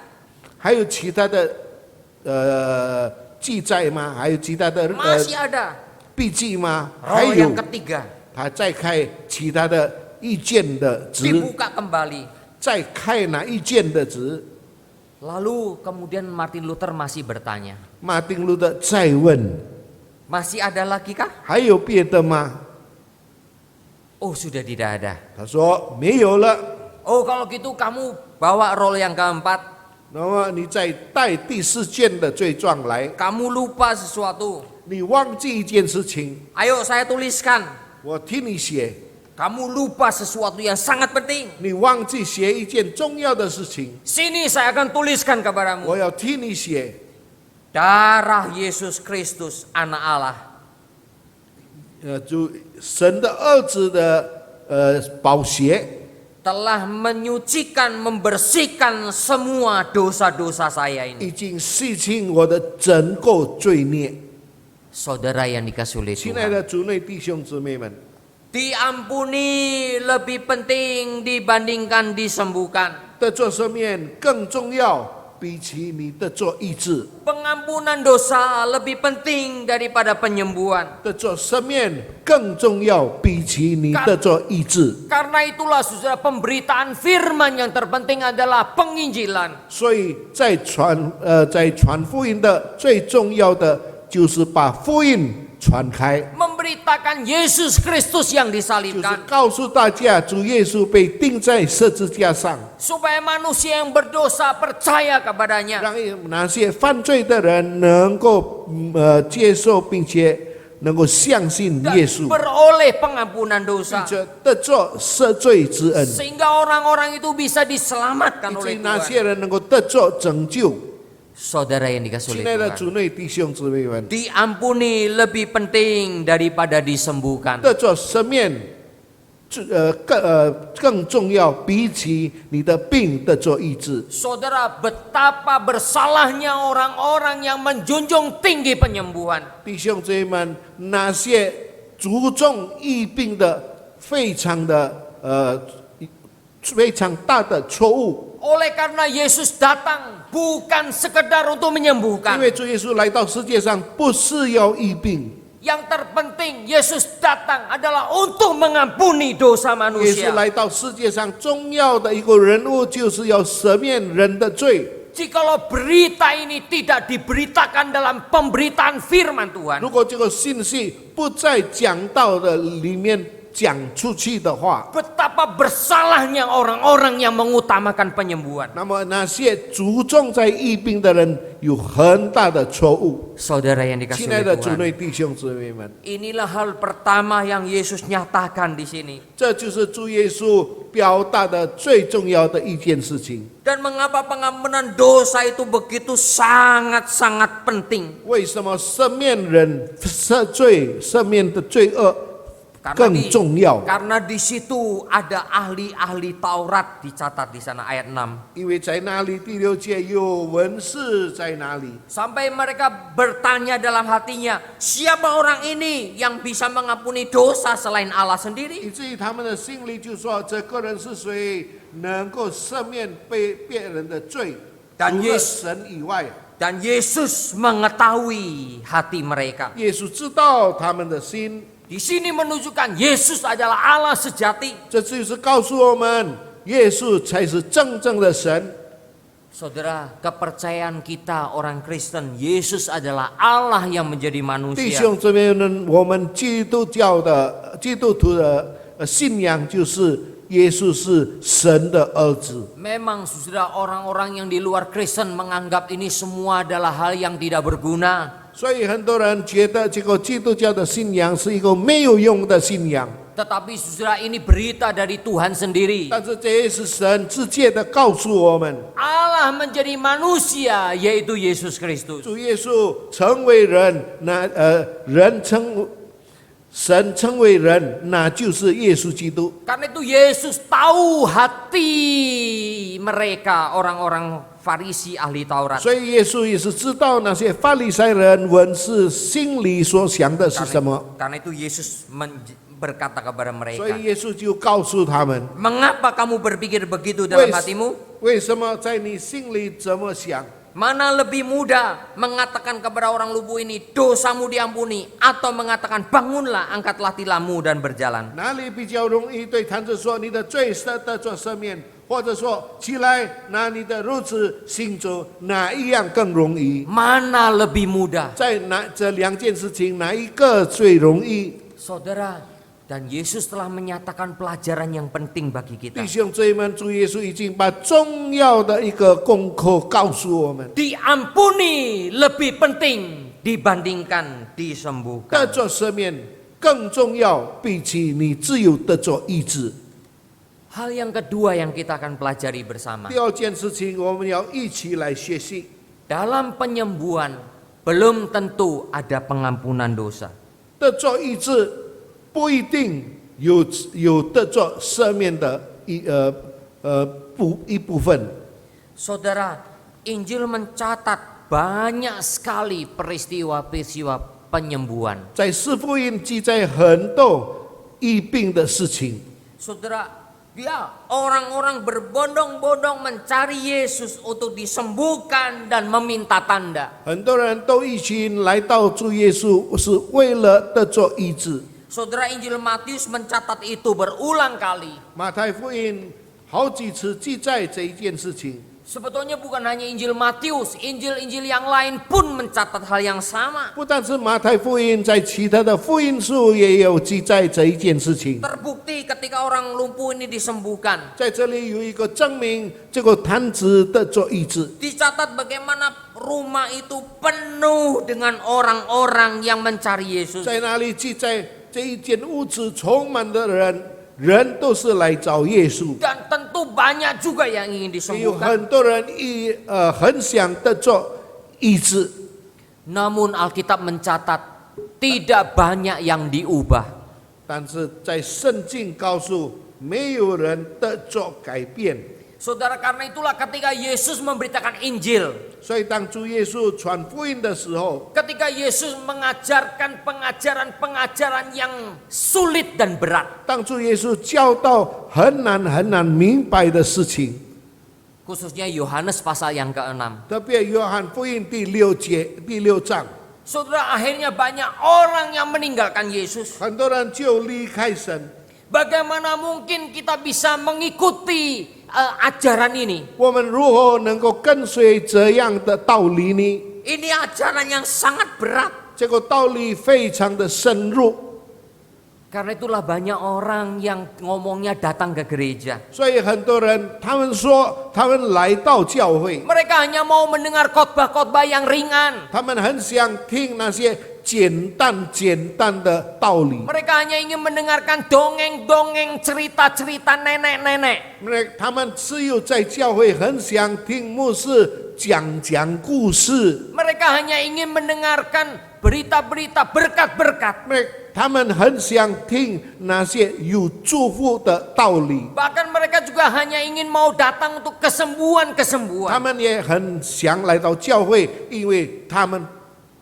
还有其他的记载吗？还有其他的 Masih ada. 笔记吗？还 Roll 有 yang，ketiga 他再开其他的意见的纸， dibuka kembali. 再开哪意见的纸？ Lalu kemudian Martin Luther masih bertanya, 马丁路德再问， masih ada lagi kah? 还有别的吗？ Oh, sudah tidak ada. 他说没有了。 Oh, kalau gitu kamu bawa roll yang keempat. 那么你再带第4件的罪状来， Kamu lupa sesuatu. 你忘记一件事情， Ayo saya tuliskan. 我替你写。 Kamu lupa sesuatu yang sangat penting. 你忘记写一件重要的事情， Sini saya akan tuliskan kepadamu. 我要替你写。 Darah Yesus Kristus, anak Allah. 就神的儿子的宝血 telah menyucikan, membersihkan semua dosa-dosa saya 已 ini. 经洗清我的整个罪孽。Saudara yang dikasihi oleh 亲爱 Tuhan, 的主内弟兄姊妹们， diampuni lebih penting dibandingkan disembuhkan. 得做赦免更重要，比起你得做医治。 Pengampunan dosa lebih penting daripada penyembuhan. 得做赦免更重要，比起你得做医治。 Karena itulah saudara, pemberitaan firman yang terpenting adalah penginjilan. 所以在传福音的最重要的就是把福音传开， Memberitakan Yesus Kristus yang 就是 disalibkan. 告诉大家主耶稣被钉在十字架上， Supaya manusia yang berdosa percaya kepadanya. 让那些犯罪的人能够接受，并且能够相信 Dan 耶稣， beroleh pengampunan 并 dosa. 且得做赦罪之恩， Sehingga orang-orang itu bisa diselamatkan 以 oleh 及那 Tuhan. 些人能够得做拯救。 Saudara yang dikasihi 亲 oleh 爱的 Tuhan, 主内弟兄姊妹们， diampuni lebih penting daripada disembuhkan. 得做赦免，更重要，比起你的病得做医治。 Saudara, betapa bersalahnya orang-orang yang menjunjung tinggi penyembuhan. 弟兄姊妹们，那些注重疫病的，非常大的错误。 Oleh karena Yesus datang bukan sekedar untuk 因 menyembuhkan. 为主耶稣来到世界上，不是要医病， Yang terpenting Yesus datang adalah untuk mengampuni dosa 耶稣 manusia. 来到世界上重要的一个人物，就是要赦免人的罪。 Jikalau berita ini tidak diberitakan dalam pemberitaan firman Tuhan, 如果这个信息不在讲道的里面讲出去的话， betapa bersalahnya orang-orang yang mengutamakan penyembuhan. 那么那些注重在疫病的人有很大的错误。 Saudara yang 亲 dikasihi 爱 oleh 的主 Tuhan, 内弟兄姊妹们， inilah hal pertama yang Yesus nyatakan di sini. 这就是主耶稣表达的最重要的一件事情。 Dan mengapa pengampunan dosa itu begitu sangat-sangat penting? 为什么赦免人赦免的罪恶 更重要？ Karena di situ ada ahli-ahli Taurat dicatat di sana ayat 6. 因为在那里第6节有文士在那里， Sampai mereka bertanya dalam hatinya, siapa orang ini yang bisa mengampuni dosa selain Allah sendiri? 以至于他们的心里就说：这个人是谁，能够赦免别人的罪？除 Dan 了 Yesus 神以外， Dan Yesus mengetahui hati mereka. 耶稣知道他们的心。 Di sini menunjukkan Yesus adalah Allah sejati. 这就是告诉我们，耶稣才是真正的神。 Saudara, kepercayaan kita orang Kristen, Yesus adalah Allah yang menjadi 弟 manusia. 兄姊妹们，我们基督徒的信仰就是耶稣是神的儿子。 Memang saudara, orang-orang yang di luar Kristen menganggap ini semua adalah hal yang tidak berguna. 所以很多人觉得这个基督教的信仰是一个没有用的信仰， Tetapi saudara, ini berita dari Tuhan sendiri. 但是这也是神直接的告诉我们， Allah menjadi manusia, yaitu Yesus Kristus. 主耶稣成为人，神成为人，那就是耶稣基督。 Karena itu Yesus tahu hati mereka, orang-orang Farisi ahli Taurat. 所以耶稣也是知道那些法利赛人文士心里所想的是什么， Karena itu Yesus berkata kepada 所 mereka, 以耶稣就告诉他们， mengapa kamu berpikir begitu dalam hatimu? 为什么在你心里怎么想？ Mana lebih mudah mengatakan kepada orang lumpuh ini, dosamu diampuni, atau mengatakan bangunlah, angkatlah tilammu dan berjalan. 哪里比较容易对他者说你的罪得做赦免，或者说起来拿你的褥子行走，哪一样更容易？ Mana lebih mudah? 在这两件事情哪一个最容易？ Saudara, dan Yesus telah menyatakan pelajaran yang penting bagi kita. 弟兄姊妹们，主耶稣已经把重要的一个功课告诉我们： Diampuni lebih penting dibandingkan 得 disembuhkan. 做赦免更重要，比起你只有得做医治。 Hal yang kedua yang kita akan pelajari bersama. 第二件事情，我们要一起来学习。 Dalam penyembuhan belum tentu ada pengampunan dosa. 得做医治不一定有得做赦免的一部分。 Saudara, Injil mencatat banyak sekali peristiwa-peristiwa penyembuhan. 在四福音记载很多医病的事情。 Saudara, orang-orang berbondong-bondong mencari Yesus untuk disembuhkan dan meminta tanda. 很多人都一群来到主耶稣，是为了得着医治。 Saudara, Injil Matius mencatat itu berulang kali. 马太福音好几次记载这一件事情。 Sebetulnya bukan hanya Injil Matius, Injil-Injil yang lain pun mencatat hal yang sama. 不但是马太福音，在其他的福音书也有记载这一件事情。 Terbukti ketika orang lumpuh ini disembuhkan. 在这里有一个证明，这个坛子得着医治。 Dicatat bagaimana rumah itu penuh dengan orang-orang yang mencari Yesus. 在那里记载这一间屋子充满的人，人都是来找耶稣。 Dan tentu banyak juga yang ingin 也有 disembuhkan. 很多人很想得着医治。 Namun Alkitab mencatat tidak banyak yang diubah. 但是在圣经告诉，没有人得着改变。 Saudara, karena itulah ketika Yesus memberitakan Injil, 所以当主耶稣传福音的时候， ketika Yesus mengajarkan pengajaran-pengajaran yang sulit dan berat, 当主耶稣教导很难明白的事情， khususnya Yohanes pasal yang ke-6. 特别约翰福音第6章， Saudara, akhirnya banyak orang yang meninggalkan Yesus. 很多人就离开神。 Bagaimana mungkin kita bisa mengikuti ajaran ini? 我们如何能够跟随这样的道理呢？ Ini ajaran yang sangat berat. 这个道理非常的深入， Karena itulah banyak orang yang ngomongnya datang ke gereja. 所以很多人他们说他们来到教会， Mereka hanya mau mendengar khotbah-khotbah yang ringan. 他们很想听那些简单的道理。 Mereka hanya ingin mendengarkan dongeng-dongeng, cerita-cerita nenek-nenek. 他们只有在教会很想听牧师讲故事， Mereka hanya ingin mendengarkan berita-berita berkat-berkat. 他们很想听那些有祝福的道理， Bahkan mereka juga hanya ingin mau datang untuk 他 kesembuhan-kesembuhan. 们也很想来到教会，因为他们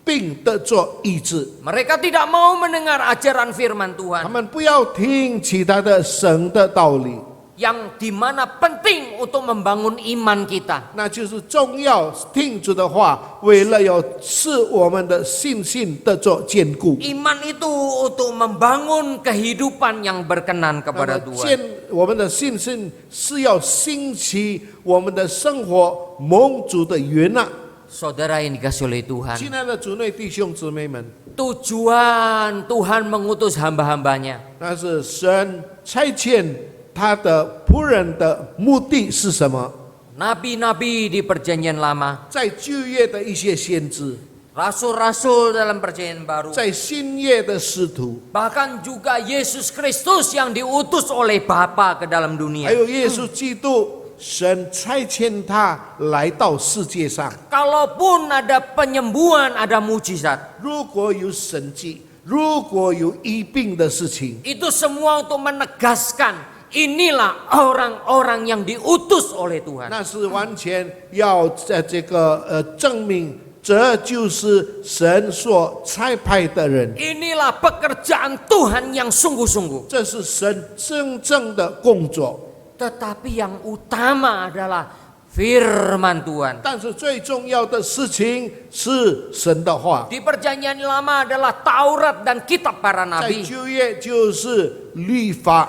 病得着医治。 Mereka tidak mau mendengar ajaran firman 他 Tuhan 们不要听其他的神的道理， yang dimana penting untuk membangun iman kita. 那就是重要听主的话，为了要使我们的信心得着坚固。 Iman itu untuk membangun kehidupan yang berkenan 那 kepada 么 Tuhan. 我们的信心是要兴起我们的生活蒙主的悦纳。 Saudara yang dikasih oleh Tuhan, 亲爱的主内弟兄姊妹们， tujuan Tuhan mengutus hamba-hambanya 那是神差遣他的仆人的目的是什么？ nabi-nabi di perjanjian lama, 在旧约的一些先知， rasul-rasul dalam perjanjian baru, 在新约的使徒， bahkan juga Yesus Kristus yang diutus oleh Bapa ke dalam 还 dunia. 有耶稣基督，神差遣他来到世界上。 Kalaupun ada penyembuhan, ada mujizat, 如果有神迹，如果有医病的事情， itu semua untuk menegaskan inilah orang-orang yang diutus oleh Tuhan. 那是完全要在这个证明，这就是神所差派的人， Inilah pekerjaan Tuhan yang sungguh-sungguh. 这是神真正的工作。 Tetapi yang utama adalah firman Tuhan. 但是最重要的事情是神的话， Di perjanjian lama adalah Taurat dan kitab para 在 nabi. 旧约就是律法，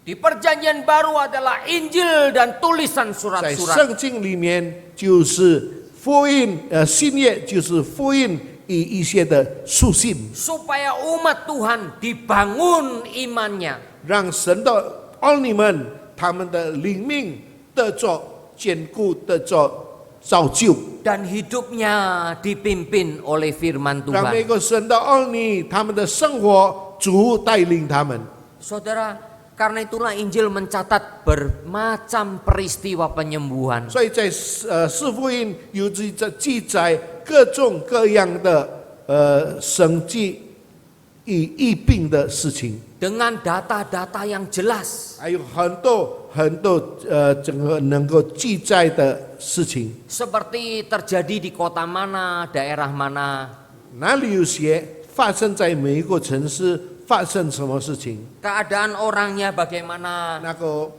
Di perjanjian baru adalah Injil dan tulisan 在 surat-surat. 圣经里面就是福音，新约就是福音与一些的书信， Supaya umat Tuhan dibangun imannya. 让神的儿女们他们的灵命得着坚固，得着造就， Dan hidupnya dipimpin oleh firman 让每 Tuhan. 个神的儿女他们的生活主带领他们。 Saudara, karena itulah Injil mencatat bermacam peristiwa penyembuhan. 所以在四福音有记载各种各样的神迹与疫病的事情， Dengan data-data yang jelas. 还有很多整个能够记载的事情。 Seperti terjadi di kota mana, daerah mana. 哪里有血，发生在每一个城市发生什么事情， keadaan orangnya bagaimana, 那个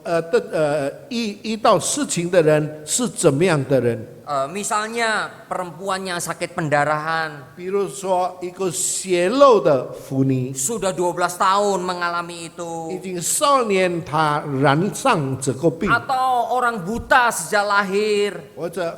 遇到事情的人是怎么样的人？ misalnya perempuan yang sakit pendarahan, 比如说一个血漏的妇女， sudah 12 tahun mengalami itu, 已经少年她染上这个病， atau orang buta sejak lahir. 或者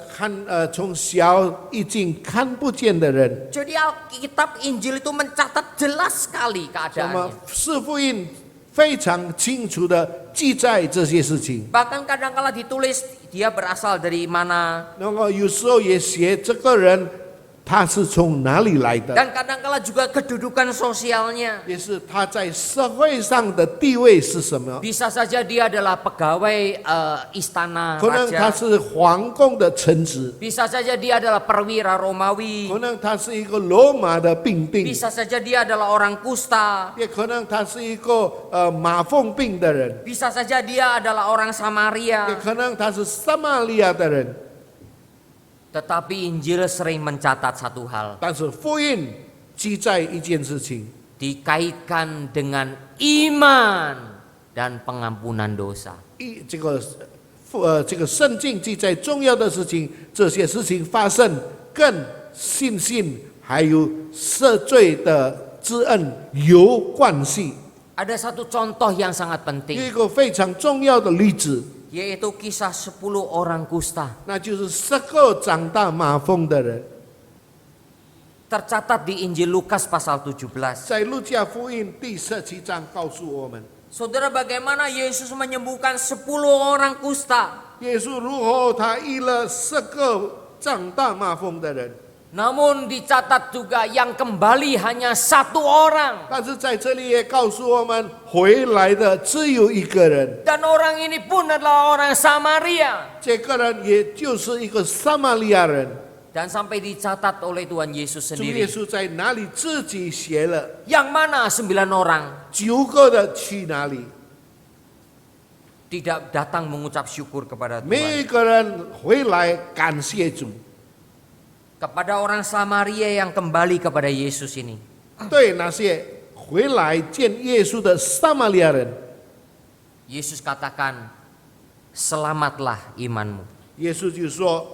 从小已经看不见的人。 Jadi Alkitab Injil itu mencatat jelas sekali 那么 keadaannya. 四福音非常清楚的记载这些事情， Bahkan kadang-kala ditulis dia berasal dari mana, 然后有时候也写这个人他是从哪里来的， dan kadang-kala juga kedudukan sosialnya. 也是他在社会上的地位是什么。 Bisa saja dia adalah pegawai istana 可能他 raja. 是皇宫的臣子， Bisa saja dia adalah perwira Romawi. 可能他是一个罗马的兵丁， Bisa saja dia adalah orang kusta. 也可能他是一个马蜂病的人， Bisa saja dia adalah orang 也 Samaria. 可能他是撒玛利亚的人。 Tetapi Injil sering mencatat satu hal, 但是福音记载一件事情， dikaitkan dengan iman dan pengampunan dosa. 这个圣经记载重要的事情，这些事情发生跟信心还有赦罪的之恩有关系。 Ada satu contoh yang sangat 有 penting, 一个非常重要的例子， yaitu kisah 10 orang kusta. 那就是10个长大麻风的人， Tercatat di Injil Lukas pasal 17. 在路加福音第17章告诉我们， Saudara, bagaimana Yesus menyembuhkan 10 orang kusta. 耶稣如何他医了10个长大麻风的人。 Namun dicatat juga yang kembali hanya 1 orang. 但是在这里也告诉我们，回来的只有一个人， Dan orang ini pun adalah orang Samaria. 这个人也就是一个撒玛利亚人。 Dan sampai dicatat oleh Tuhan Yesus 主耶 sendiri. 稣在哪里自己写了 Yang mana 9 orang 9个的去哪里？ tidak datang mengucap syukur kepada 每 Tuhan. 一个人回来感谢主。 Kepada orang Samaria yang kembali kepada Yesus ini. 对那些回来见耶稣的撒玛利亚人， Yesus katakan, selamatlah imanmu. 耶稣就说：“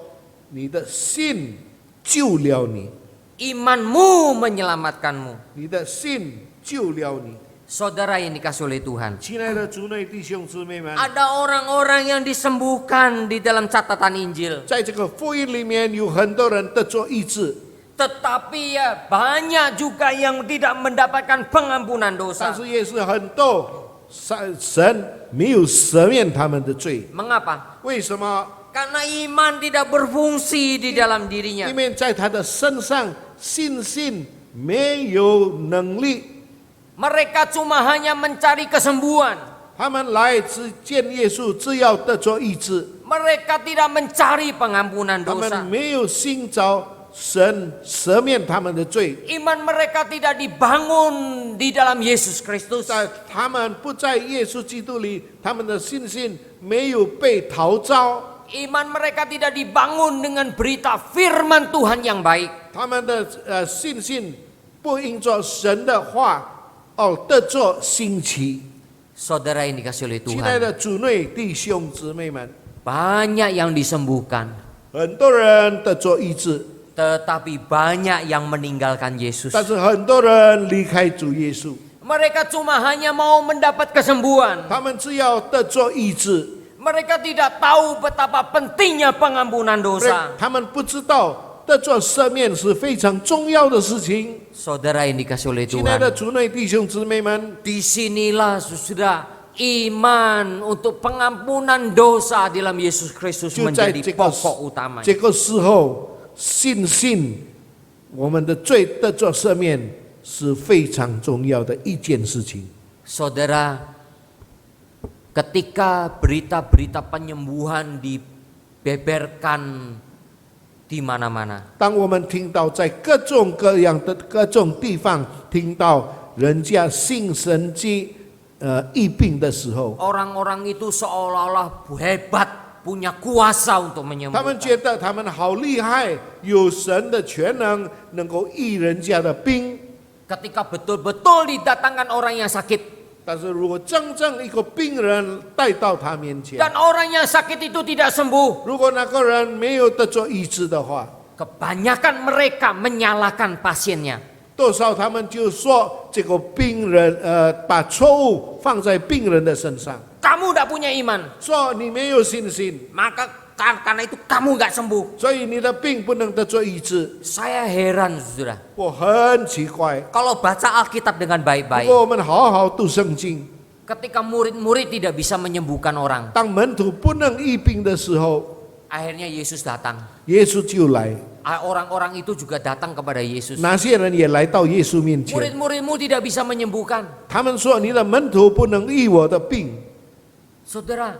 你的信救了你， Imanmu menyelamatkanmu. 你的信救了你。” Saudara yang dikasih oleh Tuhan. 亲爱的主内弟兄姊妹们， Ada orang-orang yang disembuhkan di dalam catatan Injil. 在这个福音里面有很多人得着医治， Tetapi ya banyak juga yang tidak mendapatkan pengampunan 但 dosa. 是也是很多神没有赦免他们的罪。 Mengapa? 为什么？ Karena iman tidak berfungsi di dalam 因 dirinya. 为在他的身上信心没有能力。 Mereka cuma hanya mencari kesembuhan. 他们来只见耶稣，只要得着医治， Mereka tidak mencari pengampunan 他们 dosa. 没有寻找神赦免他们的罪， Iman mereka tidak dibangun di dalam Yesus Kristus. 在他们不在耶稣基督里，他们的信心没有被陶造， Iman mereka tidak dibangun dengan berita firman Tuhan yang baik. 他们的信心不因着神的话得着兴起。 Saudara yang dikasih oleh 亲爱 Tuhan, 的主内弟兄姊妹们， banyak yang disembuhkan, 很多人得着医治， tetapi banyak yang meninggalkan Yesus. 但是很多人离开主耶稣， Mereka cuma hanya mau mendapat kesembuhan. 他们只要得着医治。 Mereka tidak tahu betapa pentingnya pengampunan dosa. 他们不知道得着赦免是非常重要的事情。 Saudara yang dikasih oleh 亲爱的 Tuhan, 主内弟兄姊妹们， disinilah sudah iman untuk pengampunan dosa dalam Yesus Kristus 就在 menjadi 这个 pokok utamanya. 这个时候，信心我们的罪得着赦免是非常重要的一件事情。 Saudara, ketika berita-berita penyembuhan dibeberkan di mana-mana, 当我们听到在各种各样的各种地方听到人家信神迹疫病的时候， orang-orang itu seolah-olah hebat punya kuasa untuk 他们 menyembuhkan. 觉得他们好厉害，有神的全能，能够医人家的病。 Ketika betul-betul didatangkan orang yang sakit, 但是如果真正一个病人带到他面前， dan orang yang sakit itu tidak sembuh, 如果那个人没有得着医治的话， kebanyakan mereka menyalahkan pasiennya. 多少他们就说这个病人，把错误放在病人的身上， Kamu tidak punya iman, 说你没有信心， maka karena itu kamu nggak sembuh. 所以你的病不能得着医治。 Saya heran, saudara. 我很奇怪， Kalau baca Alkitab dengan 如 baik-baik, 果我们好好读圣经， ketika murid-murid tidak bisa menyembuhkan orang, 当门徒不能医病的时候， akhirnya Yesus datang. 耶稣就来， Orang-orang itu juga datang kepada Yesus. 那些人也来到耶稣面前。 Murid-muridmu tidak bisa menyembuhkan. 他们说：“你的门徒不能医我的病。 Saudara, ”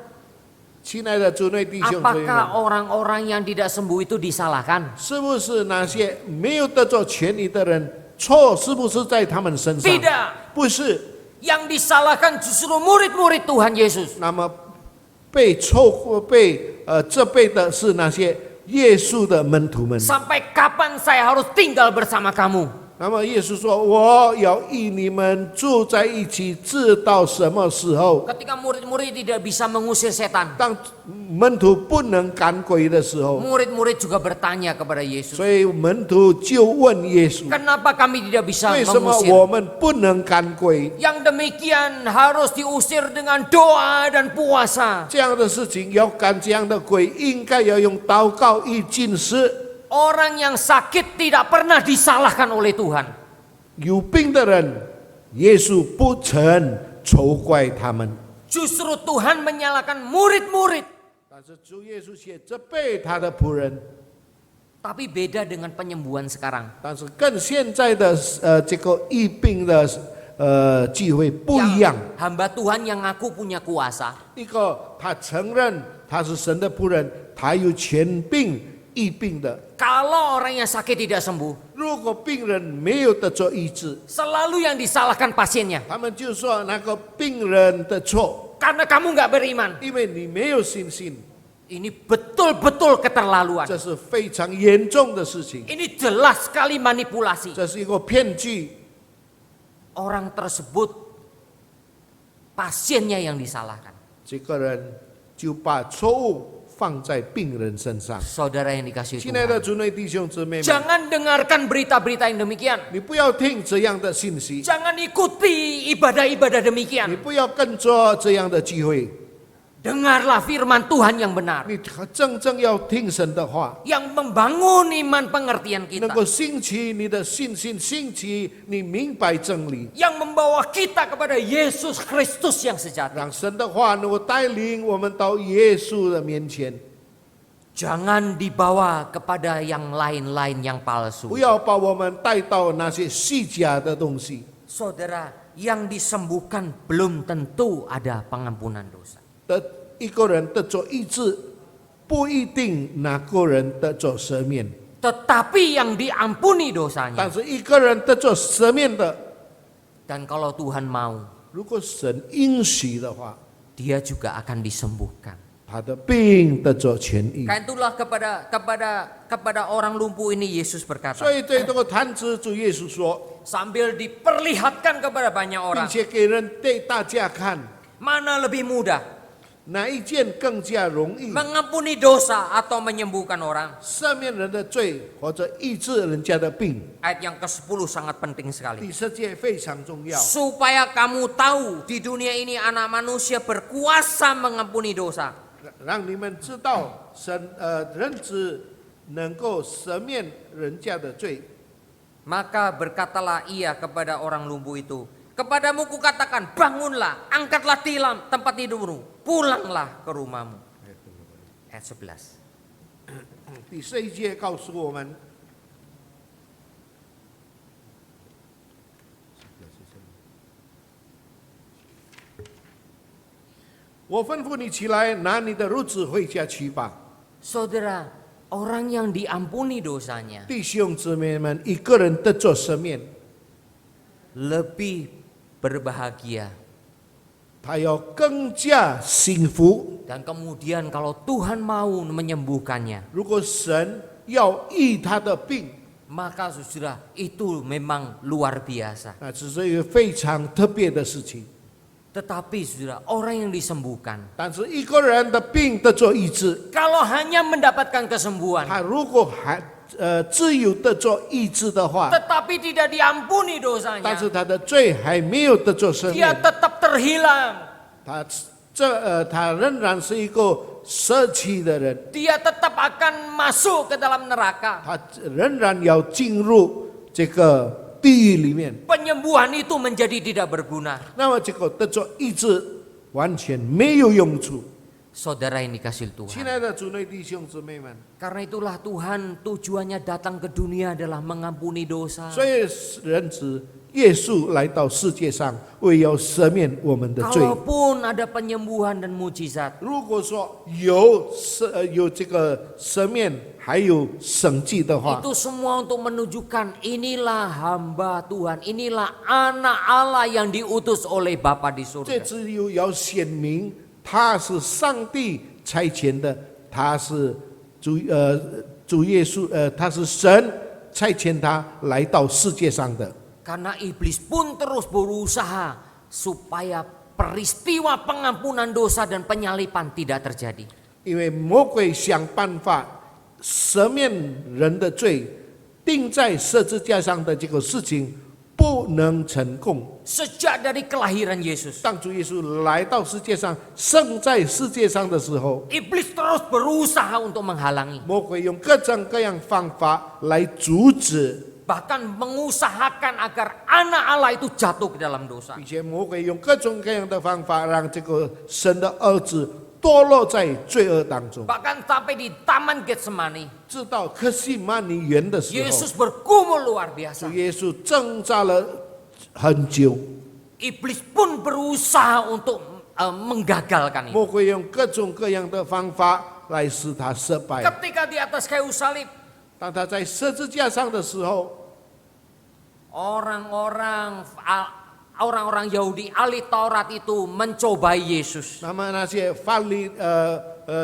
亲爱的主内弟兄姊妹 apakah 们， orang-orang yang tidak sembuh itu disalahkan? 是不是那些没有得着痊愈的人错？是不是在他们身上？ Tidak. 不是。 Yang disalahkan justru murid-murid Tuhan Yesus. 那么被责备的是那些耶稣的门徒们。 Sampai kapan saya harus tinggal bersama kamu? 那么耶稣说：“我要与你们住在一起，直到什么时候？ Ketika murid-murid tidak bisa mengusir setan, 当门徒不能赶鬼的时候， murid-murid juga bertanya kepada Yesus, 所以门徒就问耶稣： kenapa kami tidak bisa 为什么 mengusir? 我们不能赶鬼？ Yang demikian harus diusir dengan doa dan puasa. 这样的事情要赶这样的鬼，应该要用祷告与禁食。 Orang yang sakit tidak pernah disalahkan oleh Tuhan. 有病的人，耶稣不曾责怪他们， Justru Tuhan menyalahkan murid-murid. 但是主耶稣却责备他的仆人。 Tapi beda dengan penyembuhan sekarang. 但是跟现在的这个疫病的机会不一样。 Hamba Tuhan yang ngaku punya kuasa, 一个他承认他是神的仆人，他有权病疫病的。 kalau orang yang sakit tidak sembuh, 如果病人没有得着医治， selalu yang disalahkan pasiennya. 他们就说那个病人的错， Karena kamu nggak beriman. 因为你没有信心。 Ini betul-betul keterlaluan. 这是非常严重的事情， Ini jelas sekali manipulasi. 这是一个骗局。 Orang tersebut pasiennya yang disalahkan. 这个人就把错误放在病人身上。 Saudara yang dikasihi 亲爱的 Tuhan, 主内弟兄姊妹们， jangan dengarkan berita-berita yang demikian. 你不要听这样的信息， Jangan ikuti ibadah-ibadah 你 demikian. 不要跟着这样的机会， Dengarlah firman Tuhan yang benar, 你真正要听神的话， yang membangun iman pengertian 能 kita, 够兴起你的信心，兴起你明白真理， yang membawa kita kepada Yesus Kristus yang sejati. 让神的话能够带领我们到耶稣的面前， Jangan dibawa kepada yang lain-lain yang palsu. 不要把我们带到那些虚假的东西。 Saudara, yang disembuhkan belum tentu ada pengampunan dosa. 的一个人得着医治，不一定哪个人得着赦免， Tetapi yang diampuni 但 dosanya. 是一个人得着赦免的， Dan kalau Tuhan mau, 如果神允许的话， dia juga akan disembuhkan. 他的病得着痊愈。 Karena itulah kepada orang lumpuh ini Yesus berkata, 所以对这个坛子，主耶稣说， sambil diperlihatkan kepada banyak 并 orang, 且给人对大家看， mana lebih mudah, 哪一件更加容易？ mengampuni dosa atau menyembuhkan orang? 赦免人的罪，或者医治人家的病。 Ayat yang ke-10 sangat penting sekali. 第十节非常重要， Supaya kamu tahu di dunia ini anak manusia berkuasa mengampuni dosa. 让你们知道人子能够赦免人家的罪。 Maka berkatalah ia kepada orang lumpuh itu, kepadamu kukatakan, bangunlah, angkatlah tilam tempat tidurmu, pulanglah ke rumahmu. Ayat 11. 第11节告诉我们，我吩咐你起来，拿你的褥子回家去吧。 Saudara, orang yang diampuni dosanya 弟兄姊妹们，一个人得着赦免， lebih berbahagia 他要更加幸福。 Dan kemudian kalau Tuhan mau menyembuhkannya, 如果神要医他的病， maka saudara itu memang luar biasa. 那这是一个非常特别的事情。 Tetapi saudara, orang yang disembuhkan, 但是一个人的病得着医治， kalau hanya mendapatkan kesembuhan, 他如果还只有得着医治的话， tetapi tidak diampuni 但是 dosanya, 他的罪还没有得着赦 dia 免， tetap terhilang, 他仍然是一个舍弃的人， dia tetap akan masuk ke dalam neraka. 他仍然要进入这个地狱里面。 Penyembuhan itu menjadi tidak berguna. 那么结果得着医治完全没有用处。 Saudara yang dikasihi 亲 Tuhan. 爱的主内弟兄姊妹们， Karena itulah Tuhan tujuannya datang ke dunia adalah mengampuni dosa. 所以人子耶稣来到世界上，为要赦免我们的罪。 Kalaupun ada penyembuhan dan mujizat, 如果说有这个赦免，还有神迹的话， itu semua untuk menunjukkan inilah hamba Tuhan, inilah anak Allah yang diutus oleh Bapa di 这 surga. 只有要显明他是上帝差遣的，他是主耶稣，他是神差遣他来到世界上的。 Karena iblis pun terus berusaha supaya peristiwa pengampunan dosa dan penyalipan tidak terjadi. 因为魔鬼想办法赦免人的罪，钉在十字架上的这个事情不能成功。 Sejak dari kelahiran Yesus, 当主耶稣来到世界上，生在世界上的时候， iblis terus berusaha untuk menghalangi, 魔鬼用各种各样方法来阻止， bahkan mengusahakan agar anak Allah itu jatuh ke dalam dosa. 并且魔鬼用各种各样的方法让这个神的儿子堕落在罪恶当中。 Bahkan sampai di Taman Getsemani, 直到克西曼尼园的时候， Yesus bergumul luar 主 biasa. 耶稣挣扎了很久， Iblis pun berusaha untuk menggagalkan itu. 魔鬼用各种各样的方法来使他失败。 Ketika di atas kayu salib, 当他在十字架上的时候， orang-orang Yahudi ahli Taurat itu mencobai Yesus. 那么那些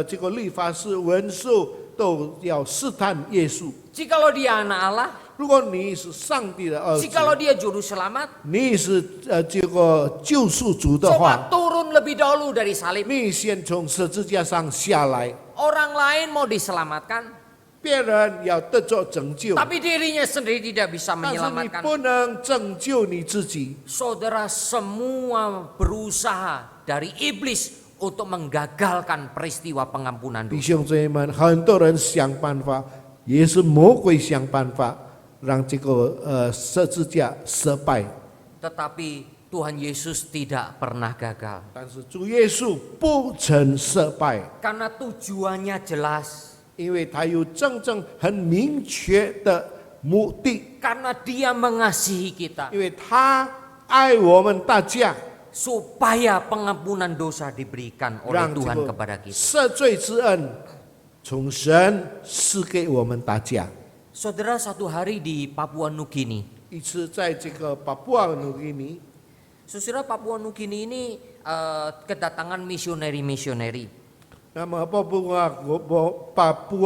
这个律法师文士都要试探耶稣。 Jikalau dia anak Allah, 如果你是上帝的儿子， jikalau dia juru selamat, 你是这个救赎主的 coba 话， turun lebih dahulu dari salib. 你先从十字架上下来， Orang lain mau diselamatkan, 别人要得着拯救， tapi dirinya sendiri tidak bisa 但是你 menyelamatkan. 不能拯救你自己。 Saudara, semua berusaha dari iblis untuk menggagalkan peristiwa pengampunan 弟 dosa. 兄姊妹们，很多人想办法，也是魔鬼想办法，让这个十字架失败。 Tetapi Tuhan Yesus tidak pernah gagal. 但是主耶稣不曾失败， Karena tujuannya jelas. 因为他有真正很明确的目的， Karena dia mengasihi kita. 因为他爱我们大家， Supaya pengampunan dosa diberikan oleh 让这 Tuhan 个 kepada kita. 赦罪之恩从神赐给我们大家。 Saudara, satu hari di Papua Nugini. 一次在这个巴布亚纽几尼， Saudara, Papua Nugini ini kedatangan misioneri-misioneri. 那么巴布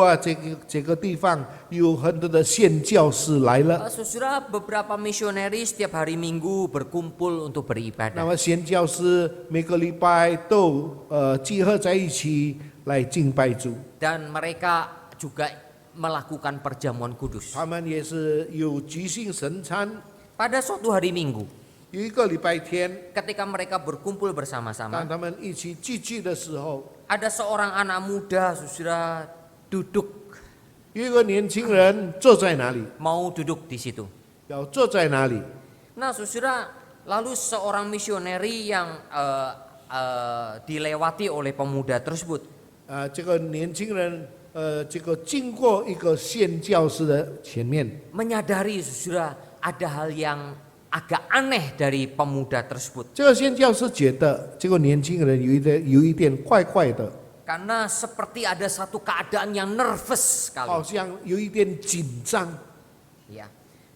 亚这个地方有很多的宣教士来了。 Saudara, beberapa misioneri setiap hari Minggu berkumpul untuk 那 beribadah. 么宣教士每个礼拜都集合在一起来敬拜主， Dan mereka juga melakukan perjamuan kudus. 他们也是有举行圣餐。 Pada suatu hari Minggu, 有一个礼拜天， ketika mereka 当 berkumpul bersama-sama, 他们一起聚集的时候， ada seorang anak muda saudara duduk, 有一个年轻人坐在那里， mau duduk di situ. 要坐在那里。 Nah saudara, lalu seorang misioneri yang dilewati oleh pemuda tersebut, 这个年轻人这个经过一个宣教士的前面， menyadari saudara ada hal yang agak aneh dari pemuda tersebut. 这个宣教士觉得这个年轻人有一点怪怪的， Karena seperti ada satu keadaan yang nervous 好 sekali. 像有一点紧张。 Ya.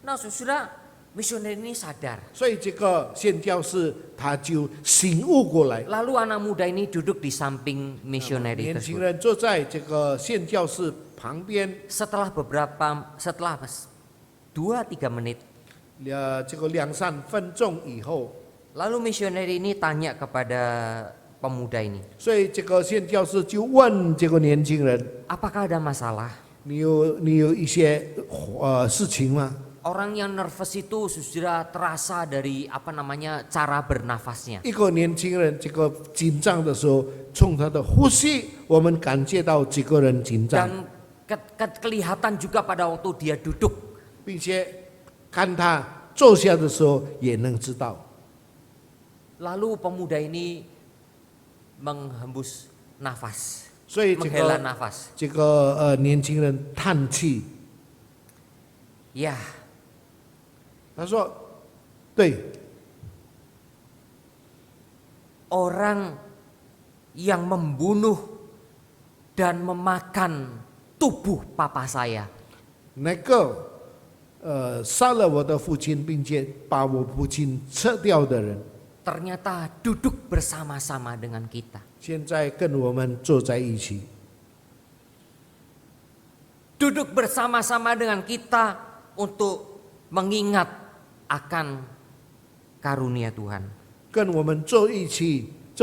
Nah saudara, Misioner ini sadar. 所以这个宣教士他就醒悟过来。 Lalu anak muda ini duduk di samping misioner 年轻 tersebut. 人坐在这个宣教士旁边， Setelah 2-3 menit, 这个2-3分钟以后， lalu misioner ini tanya kepada pemuda ini, 所以这个宣教士就问这个年轻人 apakah ada masalah? 你有一些事情吗？ Orang yang nervous itu sudah terasa dari cara bernafasnya. 一个年轻人这个紧张的时候，从他的呼吸，我们感觉到这个人紧张， Dan kelihatan juga pada waktu dia duduk. 并且看他坐下的时候也能知道。 Lalu pemuda ini menghembus nafas, 所以 menghela nafas. 这个年轻人叹气， Ya, 他说：“对， orang yang membunuh dan memakan tubuh papa saya 那个杀了我的父亲，并且把我父亲吃掉的人， ternyata duduk bersama-sama dengan kita. 现在跟我们坐在一起， Duduk bersama-sama dengan kita untuk mengingat akan karunia Tuhan. 跟我们坐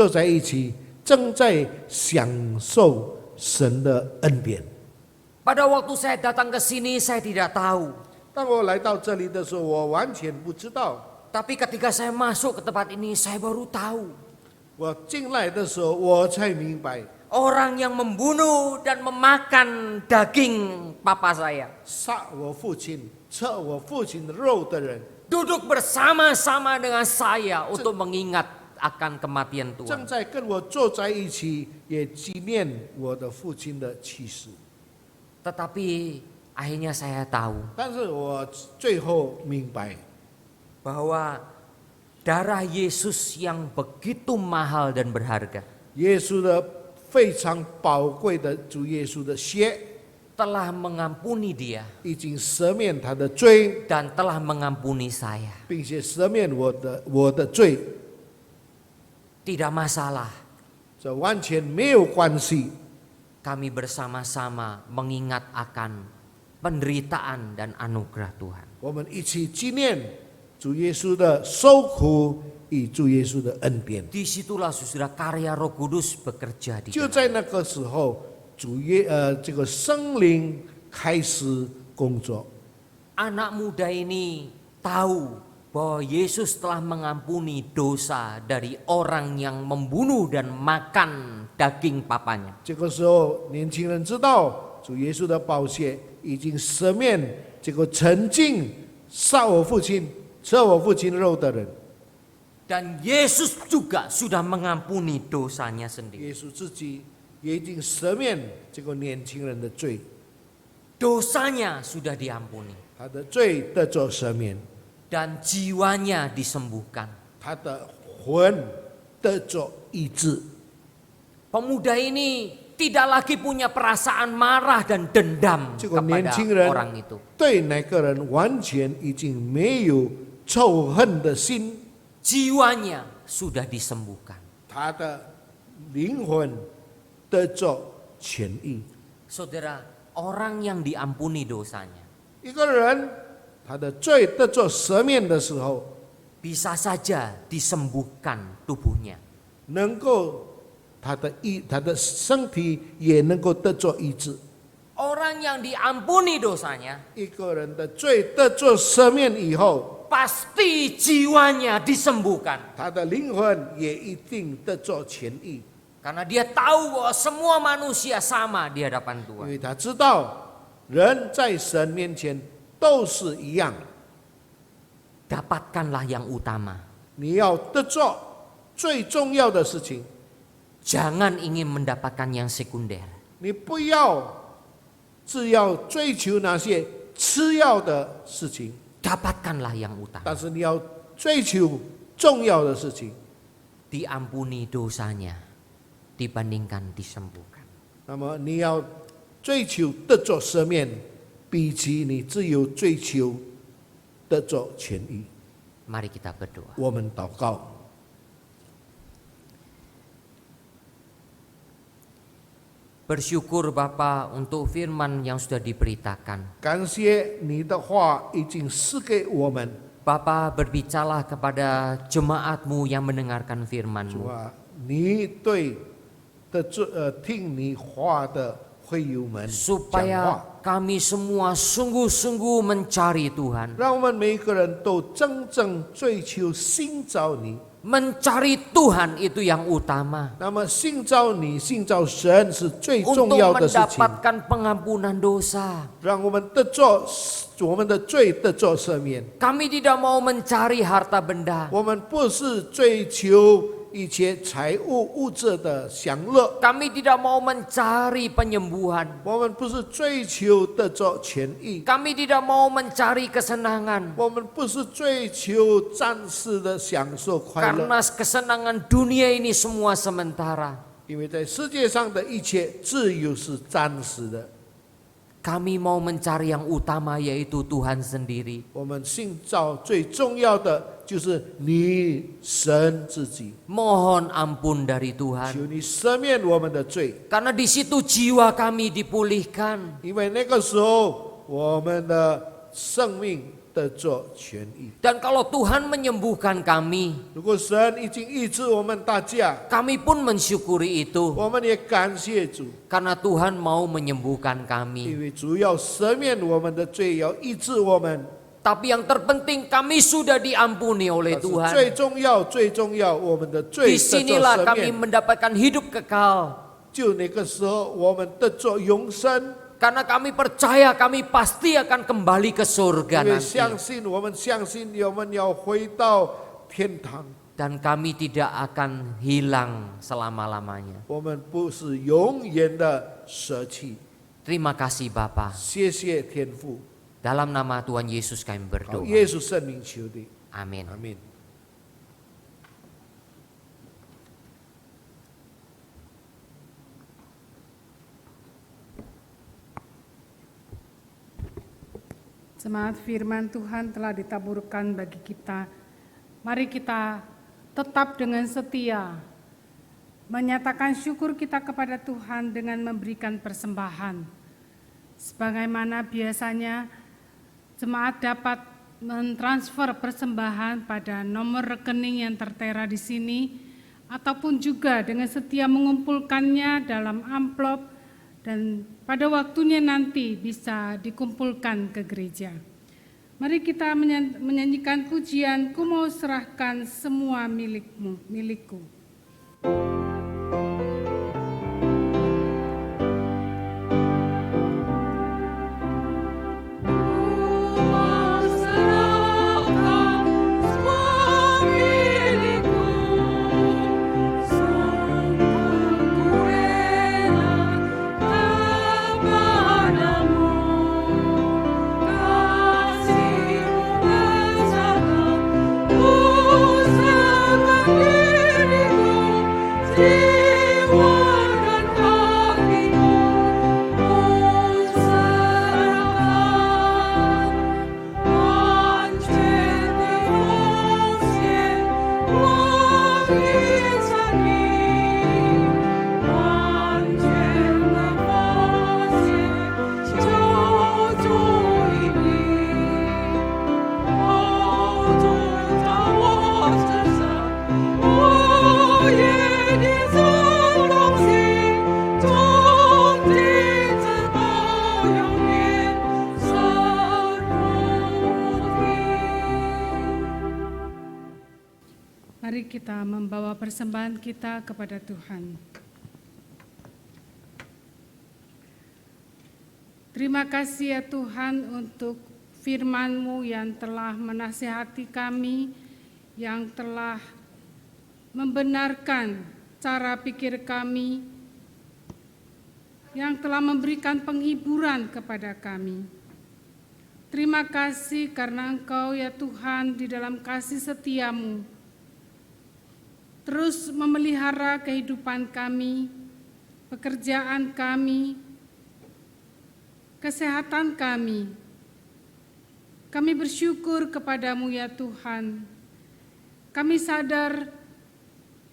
在一起，正在享受神的恩典。 Pada waktu saya datang ke sini saya tidak tahu. 当我来到这里的时候，我完全不知道。 Tapi ketika saya masuk ke tempat ini saya baru tahu. 我进来的时候，我才明白， Orang yang membunuh dan memakan daging papa saya. 杀我父亲、吃我父亲的肉的人， Duduk bersama-sama dengan saya untuk mengingat akan kematian 正 Tuhan. 在跟我坐在一起，也纪念我的父亲的去世。 Tetapi akhirnya saya tahu 但是我最后明白， bahwa darah Yesus yang begitu mahal dan berharga 耶稣的非常宝贵的主耶稣的血， telah mengampuni dia 已经赦免他的罪， dan telah mengampuni saya. 并且赦免我的罪， Tidak masalah, 这完全没有关系。 kami bersama-sama mengingat akan penderitaan dan anugerah Tuhan. 我们一起纪念主耶稣的受苦与主耶稣的恩典。 Disitulah saudara karya Roh Kudus bekerja di 就 dalam. 在那个时候，这个圣灵开始工作。 Anak muda ini tahu bahwa Yesus telah mengampuni dosa dari orang yang membunuh dan makan daging papanya. 这个时候，年轻人知道主耶稣的宝血已经赦免这个曾经杀我父亲、吃我父亲肉的人。 Dan Yesus juga sudah mengampuni dosanya sendiri. 耶稣自己也已经赦免这个年轻人的罪， Dosanya sudah diampuni 他的罪得着赦免， dan jiwanya disembuhkan. 他的魂得着医治。 Pemuda ini tidak lagi punya perasaan marah dan dendam 这个年 kepada 轻人 orang itu. 对那个人完全已经没有仇恨的心， Jiwanya sudah disembuhkan. 他的灵魂得着痊愈。 Saudara, orang yang diampuni dosanya 一个人他的罪得着赦免的时候， bisa saja disembuhkan tubuhnya. 能够他的身体也能够得着医治。 Orang yang diampuni dosanya 一个人的罪得着赦免以后， pasti jiwanya disembuhkan. 他的灵魂也一定得着痊愈， Karena dia tahu bahwa semua manusia sama di hadapan 因 Tuhan. 为他知道人在神面前都是一样。 Dapatkanlah yang utama. 你要得着最重要的事情， Jangan ingin mendapatkan yang sekunder. 你不要只要追求那些次要的事情， Dapatkanlah yang utama. 但是你要追求重要的事情。 Diampuni dosanya dibandingkan disembuhkan. 那么你要追求得着赦免，比起你只有追求得着痊愈。 Mari kita berdoa. 我们祷告， Bersyukur Bapa untuk firman yang sudah diberitakan. 感谢你的话已经赐给我们， Bapa berbicara kepada jemaat-Mu yang mendengarkan 主 firman-Mu. 啊，你对听你话的会友们讲 Supaya 话， kami semua sungguh-sungguh mencari Tuhan. 让我们每一个人都真正追求寻找你。 Mencari Tuhan itu yang utama. 那么寻找你、寻找神是最重 Untuk 要的事情， mendapatkan pengampunan dosa. 让我们得着我们的罪得着赦免。 Kami tidak mau mencari harta benda. 我们不是追求一切财物物质的享乐， Kami tidak mau mencari penyembuhan. 我们不是追求得着痊愈， Kami tidak mau mencari kesenangan. 我们不是追求暂时的享受快乐， Karena kesenangan dunia ini semua sementara. 因为在世界上的一切自由是暂时的。 Kami mau mencari yang utama yaitu Tuhan sendiri. 我们寻找最重要的就是你神自己， Mohon ampun dari 求 Tuhan. 你赦免我们的罪， Karena di situ jiwa kami dipulihkan. 因为那个时候我们的生命得着痊愈。 Dan kalau Tuhan menyembuhkan kami, 如果神已经医治我们大家， kami pun mensyukuri itu. 我们也感谢主， Karena Tuhan mau menyembuhkan 因 kami. 为主要赦免我们的罪，要医治我们。 Tapi yang terpenting kami sudah diampuni oleh 但是 Tuhan. 最重要、最重要，我们的罪 Di 得着 sinilah 赦 kami 免。 mendapatkan hidup kekal. 就那个时候，我们得着永生， Karena kami percaya kami pasti akan kembali ke surga 因为 nanti. 相信，我们相信我们要回到天堂， Dan kami tidak akan hilang selama-lamanya. 我们不是永远的舍弃。 Terima kasih Bapa. 谢谢天父， Dalam nama Tuhan Yesus kami 靠 berdoa. 耶稣圣名求的， Amin. 阿门。 Semangat firman Tuhan telah ditaburkan bagi kita. Mari kita tetap dengan setia menyatakan syukur kita kepada Tuhan dengan memberikan persembahan. Sebagaimana biasanya jemaat dapat mentransfer persembahan pada nomor rekening yang tertera di sini ataupun juga dengan setia mengumpulkannya dalam amplop dan pada waktunya nanti bisa dikumpulkan ke gereja. Mari kita menyanyikan pujian, ku mau serahkan semua milikmu, milikku. Mari kita membawa persembahan kita kepada Tuhan. Terima kasih ya Tuhan untuk firman-Mu yang telah menasihati kami, yang telah membenarkan cara pikir kami, yang telah memberikan penghiburan kepada kami. Terima kasih karena Engkau ya Tuhan di dalam kasih setia-Mu terus memelihara kehidupan kami, pekerjaan kami, kesehatan kami, Kami bersyukur kepadamu ya Tuhan. Kami sadar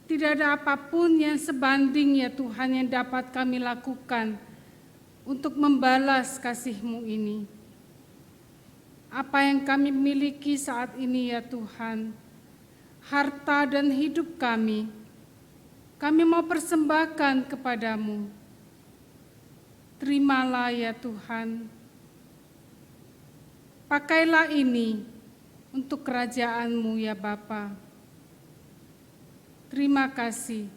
tidak ada apapun yang sebanding ya Tuhan yang dapat kami lakukan untuk membalas kasih-Mu ini. Apa yang kami miliki saat ini ya Tuhan, harta dan hidup kami mau persembahkan kepadamu. Terimalah ya Tuhan. Pakailah ini untuk kerajaan-Mu ya Bapa. Terima kasih.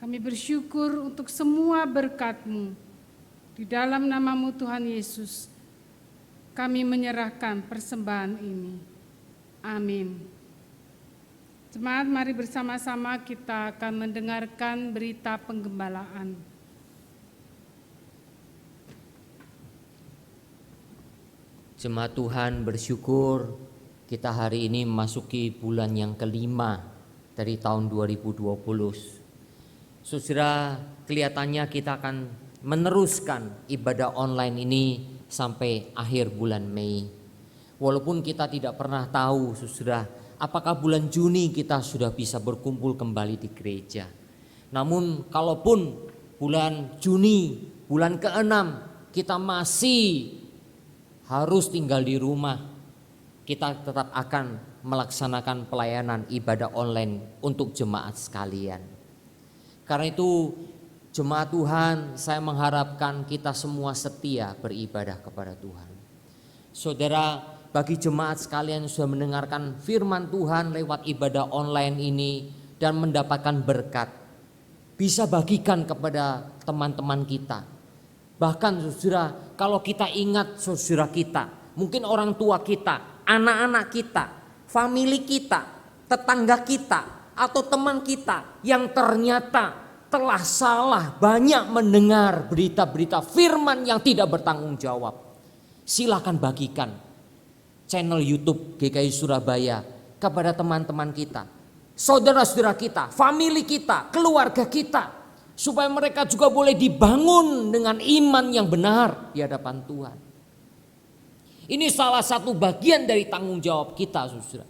Kami bersyukur untuk semua berkat-Mu. Di dalam nama-Mu Tuhan Yesus, kami menyerahkan persembahan ini. Amin. Jemaat, mari bersama-sama kita akan mendengarkan berita penggembalaan. Jemaat Tuhan bersyukur kita hari ini memasuki bulan yang kelima dari tahun 2020. Saudara, kelihatannya kita akan meneruskan ibadah online ini sampai akhir bulan Mei. Walaupun kita tidak pernah tahu, saudara, apakah bulan Juni kita sudah bisa berkumpul kembali di gereja. Namun kalaupun bulan Juni, bulan ke-6 kita masih harus tinggal di rumah, kita tetap akan melaksanakan pelayanan ibadah online untuk jemaat sekalian. Karena itu jemaat Tuhan, saya mengharapkan kita semua setia beribadah kepada Tuhan. Saudara, bagi jemaat sekalian yang sudah mendengarkan firman Tuhan lewat ibadah online ini dan mendapatkan berkat, bisa bagikan kepada teman-teman kita. Bahkan saudara, kalau kita ingat saudara kita, mungkin orang tua kita, anak-anak kita, famili kita, tetangga kita, atau teman kita yang ternyata telah salah banyak mendengar berita-berita firman yang tidak bertanggung jawab. Silakan bagikan channel YouTube GKI Surabaya kepada teman-teman kita, saudara-saudara kita, famili kita, keluarga kita, supaya mereka juga boleh dibangun dengan iman yang benar di hadapan Tuhan. Ini salah satu bagian dari tanggung jawab kita, saudara.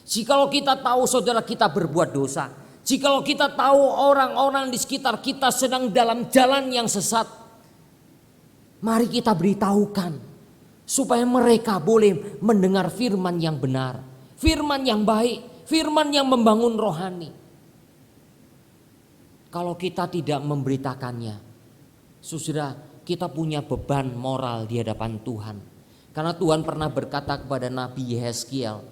Jikalau kita tahu saudara kita berbuat dosa, jikalau kita tahu orang-orang di sekitar kita sedang dalam jalan yang sesat, mari kita beritahukan supaya mereka boleh mendengar firman yang benar, firman yang baik, firman yang membangun rohani. Kalau kita tidak memberitakannya, saudara, kita punya beban moral di hadapan Tuhan. Karena Tuhan pernah berkata kepada Nabi Yehezkiel,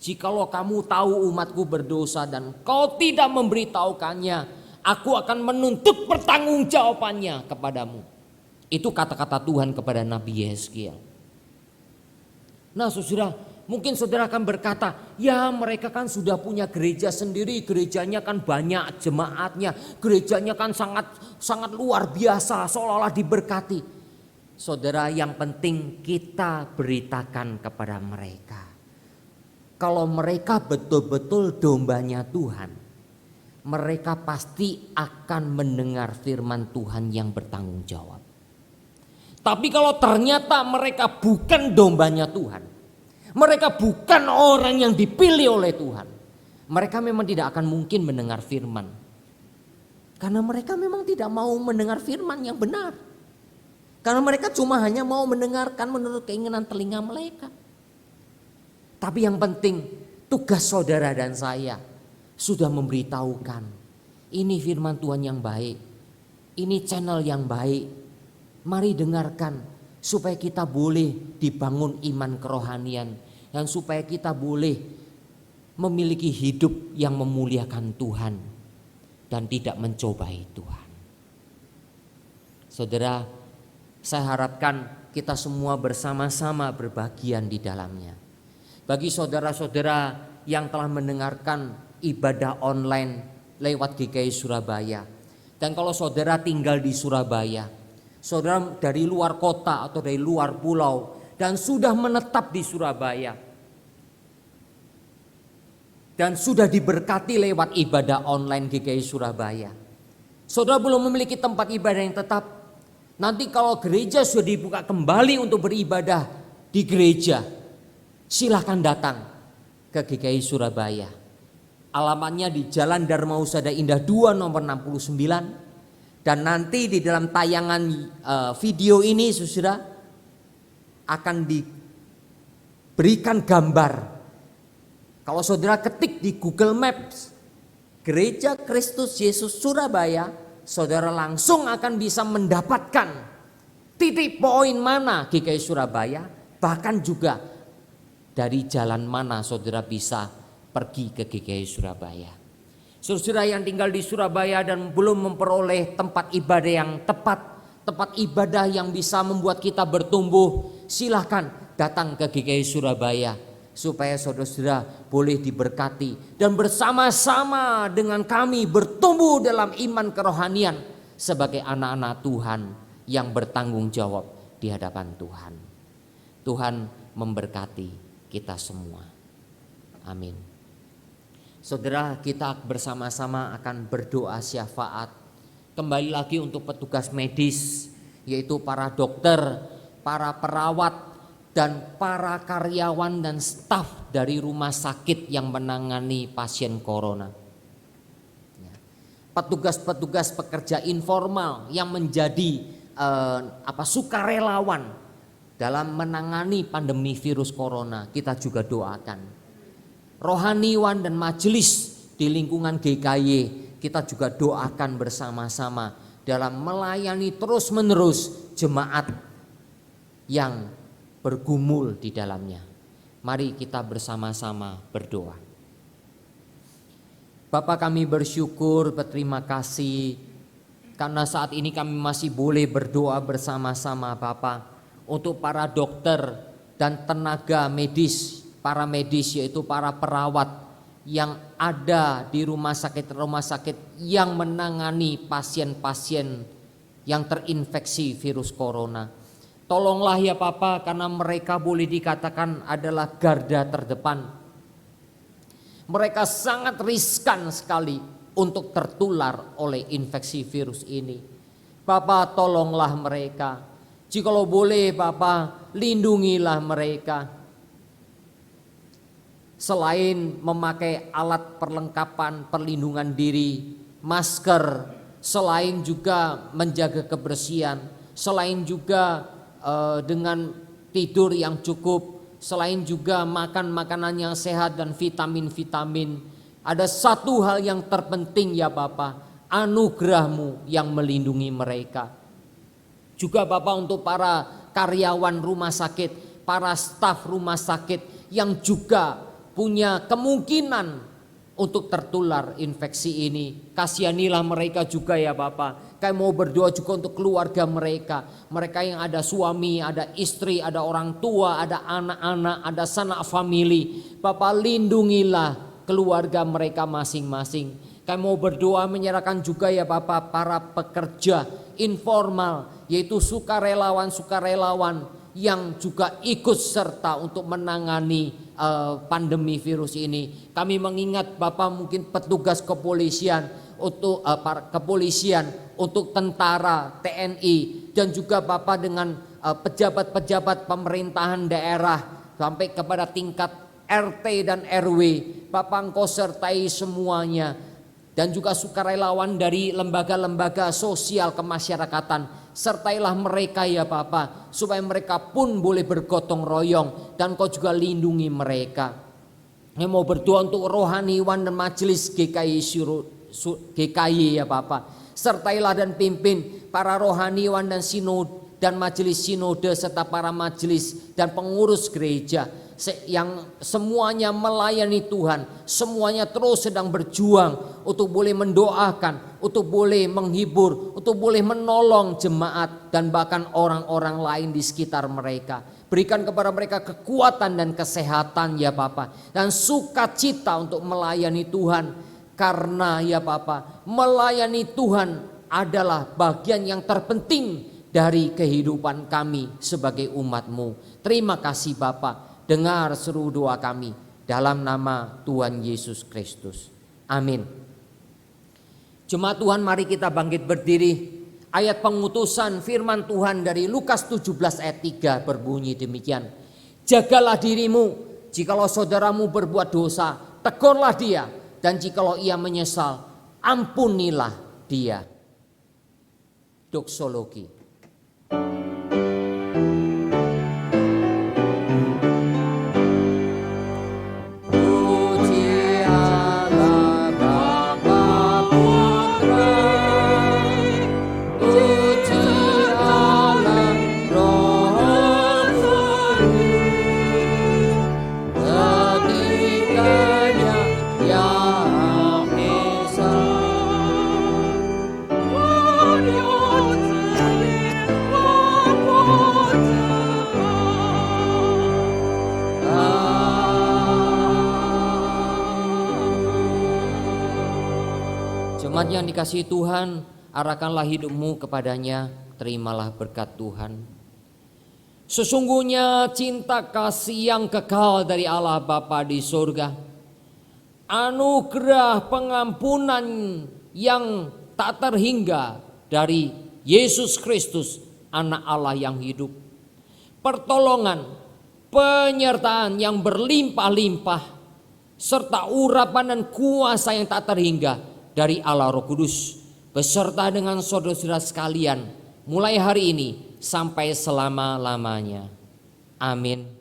jikalau kamu tahu umatku berdosa dan kau tidak memberitahukannya, aku akan menuntut pertanggungjawabannya kepadamu. Itu kata-kata Tuhan kepada Nabi Yehezkiel. Nah saudara, mungkin saudara akan berkata, ya mereka kan sudah punya gereja sendiri, gerejanya kan banyak jemaatnya, gerejanya kan sangat luar biasa, seolah-olah diberkati. Saudara, yang penting kita beritakan kepada mereka. Kalau mereka betul-betul dombanya Tuhan, mereka pasti akan mendengar firman Tuhan yang bertanggung jawab. Tapi kalau ternyata mereka bukan dombanya Tuhan, mereka bukan orang yang dipilih oleh Tuhan, mereka memang tidak akan mungkin mendengar firman. Karena mereka memang tidak mau mendengar firman yang benar. Karena mereka cuma hanya mau mendengarkan menurut keinginan telinga mereka. Tapi yang penting tugas saudara dan saya sudah memberitahukan. Ini firman Tuhan yang baik. Ini channel yang baik. Mari dengarkan supaya kita boleh dibangun iman kerohanian. Dan supaya kita boleh memiliki hidup yang memuliakan Tuhan dan tidak mencobai Tuhan. Saudara, saya harapkan kita semua bersama-sama berbagian di dalamnya. Bagi saudara-saudara yang telah mendengarkan ibadah online lewat GKI Surabaya, dan kalau saudara tinggal di Surabaya, saudara dari luar kota atau dari luar pulau dan sudah menetap di Surabaya dan sudah diberkati lewat ibadah online GKI Surabaya, saudara belum memiliki tempat ibadah yang tetap. Nanti kalau gereja sudah dibuka kembali untuk beribadah di gereja, Silahkan datang ke GKI Surabaya. Alamatnya di Jalan Dharma Husada Indah 2 nomor 69. Dan nanti di dalam tayangan video ini saudara akan diberikan gambar. Kalau saudara ketik di Google Maps Gereja Kristus Yesus Surabaya, saudara langsung akan bisa mendapatkan titik poin mana GKI Surabaya, bahkan juga dari jalan mana saudara bisa pergi ke GKI Surabaya. Saudara yang tinggal di Surabaya dan belum memperoleh tempat ibadah yang tepat, tempat ibadah yang bisa membuat kita bertumbuh, silahkan datang ke GKI Surabaya supaya saudara-saudara boleh diberkati dan bersama-sama dengan kami bertumbuh dalam iman kerohanian sebagai anak-anak Tuhan yang bertanggung jawab di hadapan Tuhan. Tuhan memberkati kita semua. Amin. Saudara, kita bersama-sama akan berdoa syafaat. Kembali lagi untuk petugas medis, yaitu para dokter, para perawat, dan para karyawan dan staf dari rumah sakit yang menangani pasien corona. Petugas-petugas pekerja informal yang menjadi sukarelawan dalam menangani pandemi virus corona, kita juga doakan. Rohaniwan dan majelis di lingkungan GKY, kita juga doakan bersama-sama dalam melayani terus-menerus jemaat yang bergumul di dalamnya. Mari kita bersama-sama berdoa. Bapa, kami bersyukur, berterima kasih karena saat ini kami masih boleh berdoa bersama-sama Bapa untuk para dokter dan tenaga medis, para medis yaitu para perawat yang ada di rumah sakit yang menangani pasien-pasien yang terinfeksi virus corona. Tolonglah ya Bapa, karena mereka boleh dikatakan adalah garda terdepan. Mereka sangat riskan sekali untuk tertular oleh infeksi virus ini. Bapa, tolonglah mereka. Jikalau boleh Bapa, lindungilah mereka. Selain memakai alat perlengkapan perlindungan diri, masker, selain juga menjaga kebersihan, selain juga dengan tidur yang cukup, selain juga makan makanan yang sehat dan vitamin-vitamin, ada satu hal yang terpenting ya Bapa, anugerah-Mu yang melindungi mereka. Juga Bapa, untuk para karyawan rumah sakit, para staf rumah sakit yang juga punya kemungkinan untuk tertular infeksi ini, kasihanilah mereka juga ya Bapa. Kami mau berdoa juga untuk keluarga mereka, mereka yang ada suami, ada istri, ada orang tua, ada anak-anak, ada sanak famili. Bapa, lindungilah keluarga mereka masing-masing. Kami mau berdoa menyerahkan juga ya Bapa para pekerja informal, yaitu sukarelawan-sukarelawan yang juga ikut serta untuk menangani pandemi virus ini. Kami mengingat Bapa mungkin petugas kepolisian, untuk kepolisian, untuk tentara, TNI, dan juga Bapa dengan pejabat-pejabat pemerintahan daerah sampai kepada tingkat RT dan RW. Bapa, Engkau sertai semuanya, dan juga sukarelawan dari lembaga-lembaga sosial kemasyarakatan. Sertailah mereka ya Bapa, supaya mereka pun boleh bergotong royong dan Kau juga lindungi mereka. Saya mau berdoa untuk rohaniwan dan majelis GKI ya Bapa. Sertailah dan pimpin para rohaniwan dan majelis sinode serta para majelis dan pengurus gereja yang semuanya melayani Tuhan, semuanya terus sedang berjuang untuk boleh mendoakan, untuk boleh menghibur, untuk boleh menolong jemaat dan bahkan orang-orang lain di sekitar mereka. Berikan kepada mereka kekuatan dan kesehatan ya Bapa, dan sukacita untuk melayani Tuhan, karena ya Bapa, melayani Tuhan adalah bagian yang terpenting dari kehidupan kami sebagai umat-Mu. Terima kasih Bapa. Dengar seru doa kami dalam nama Tuhan Yesus Kristus. Amin. Jemaat Tuhan, mari kita bangkit berdiri. Ayat pengutusan firman Tuhan dari Lukas 17 ayat 3 berbunyi demikian. Jagalah dirimu jikalau saudaramu berbuat dosa, tegurlah dia, dan jikalau ia menyesal, ampunilah dia. Doksologi. Jemaat yang dikasihi Tuhan, arahkanlah hidupmu kepadanya, terimalah berkat Tuhan. Sesungguhnya cinta kasih yang kekal dari Allah Bapa di surga, anugerah pengampunan yang tak terhingga dari Yesus Kristus, Anak Allah yang hidup, pertolongan, penyertaan yang berlimpah-limpah, serta urapan dan kuasa yang tak terhingga dari Allah Roh Kudus, beserta dengan saudara-saudara sekalian, mulai hari ini sampai selama-lamanya. Amin.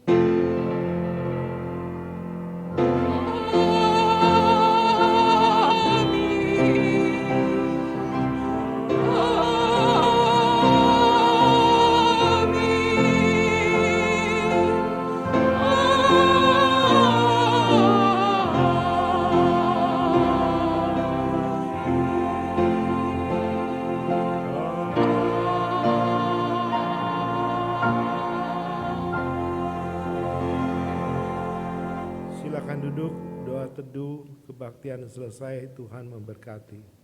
Silakan duduk, doa teduh kebaktian selesai, Tuhan memberkati.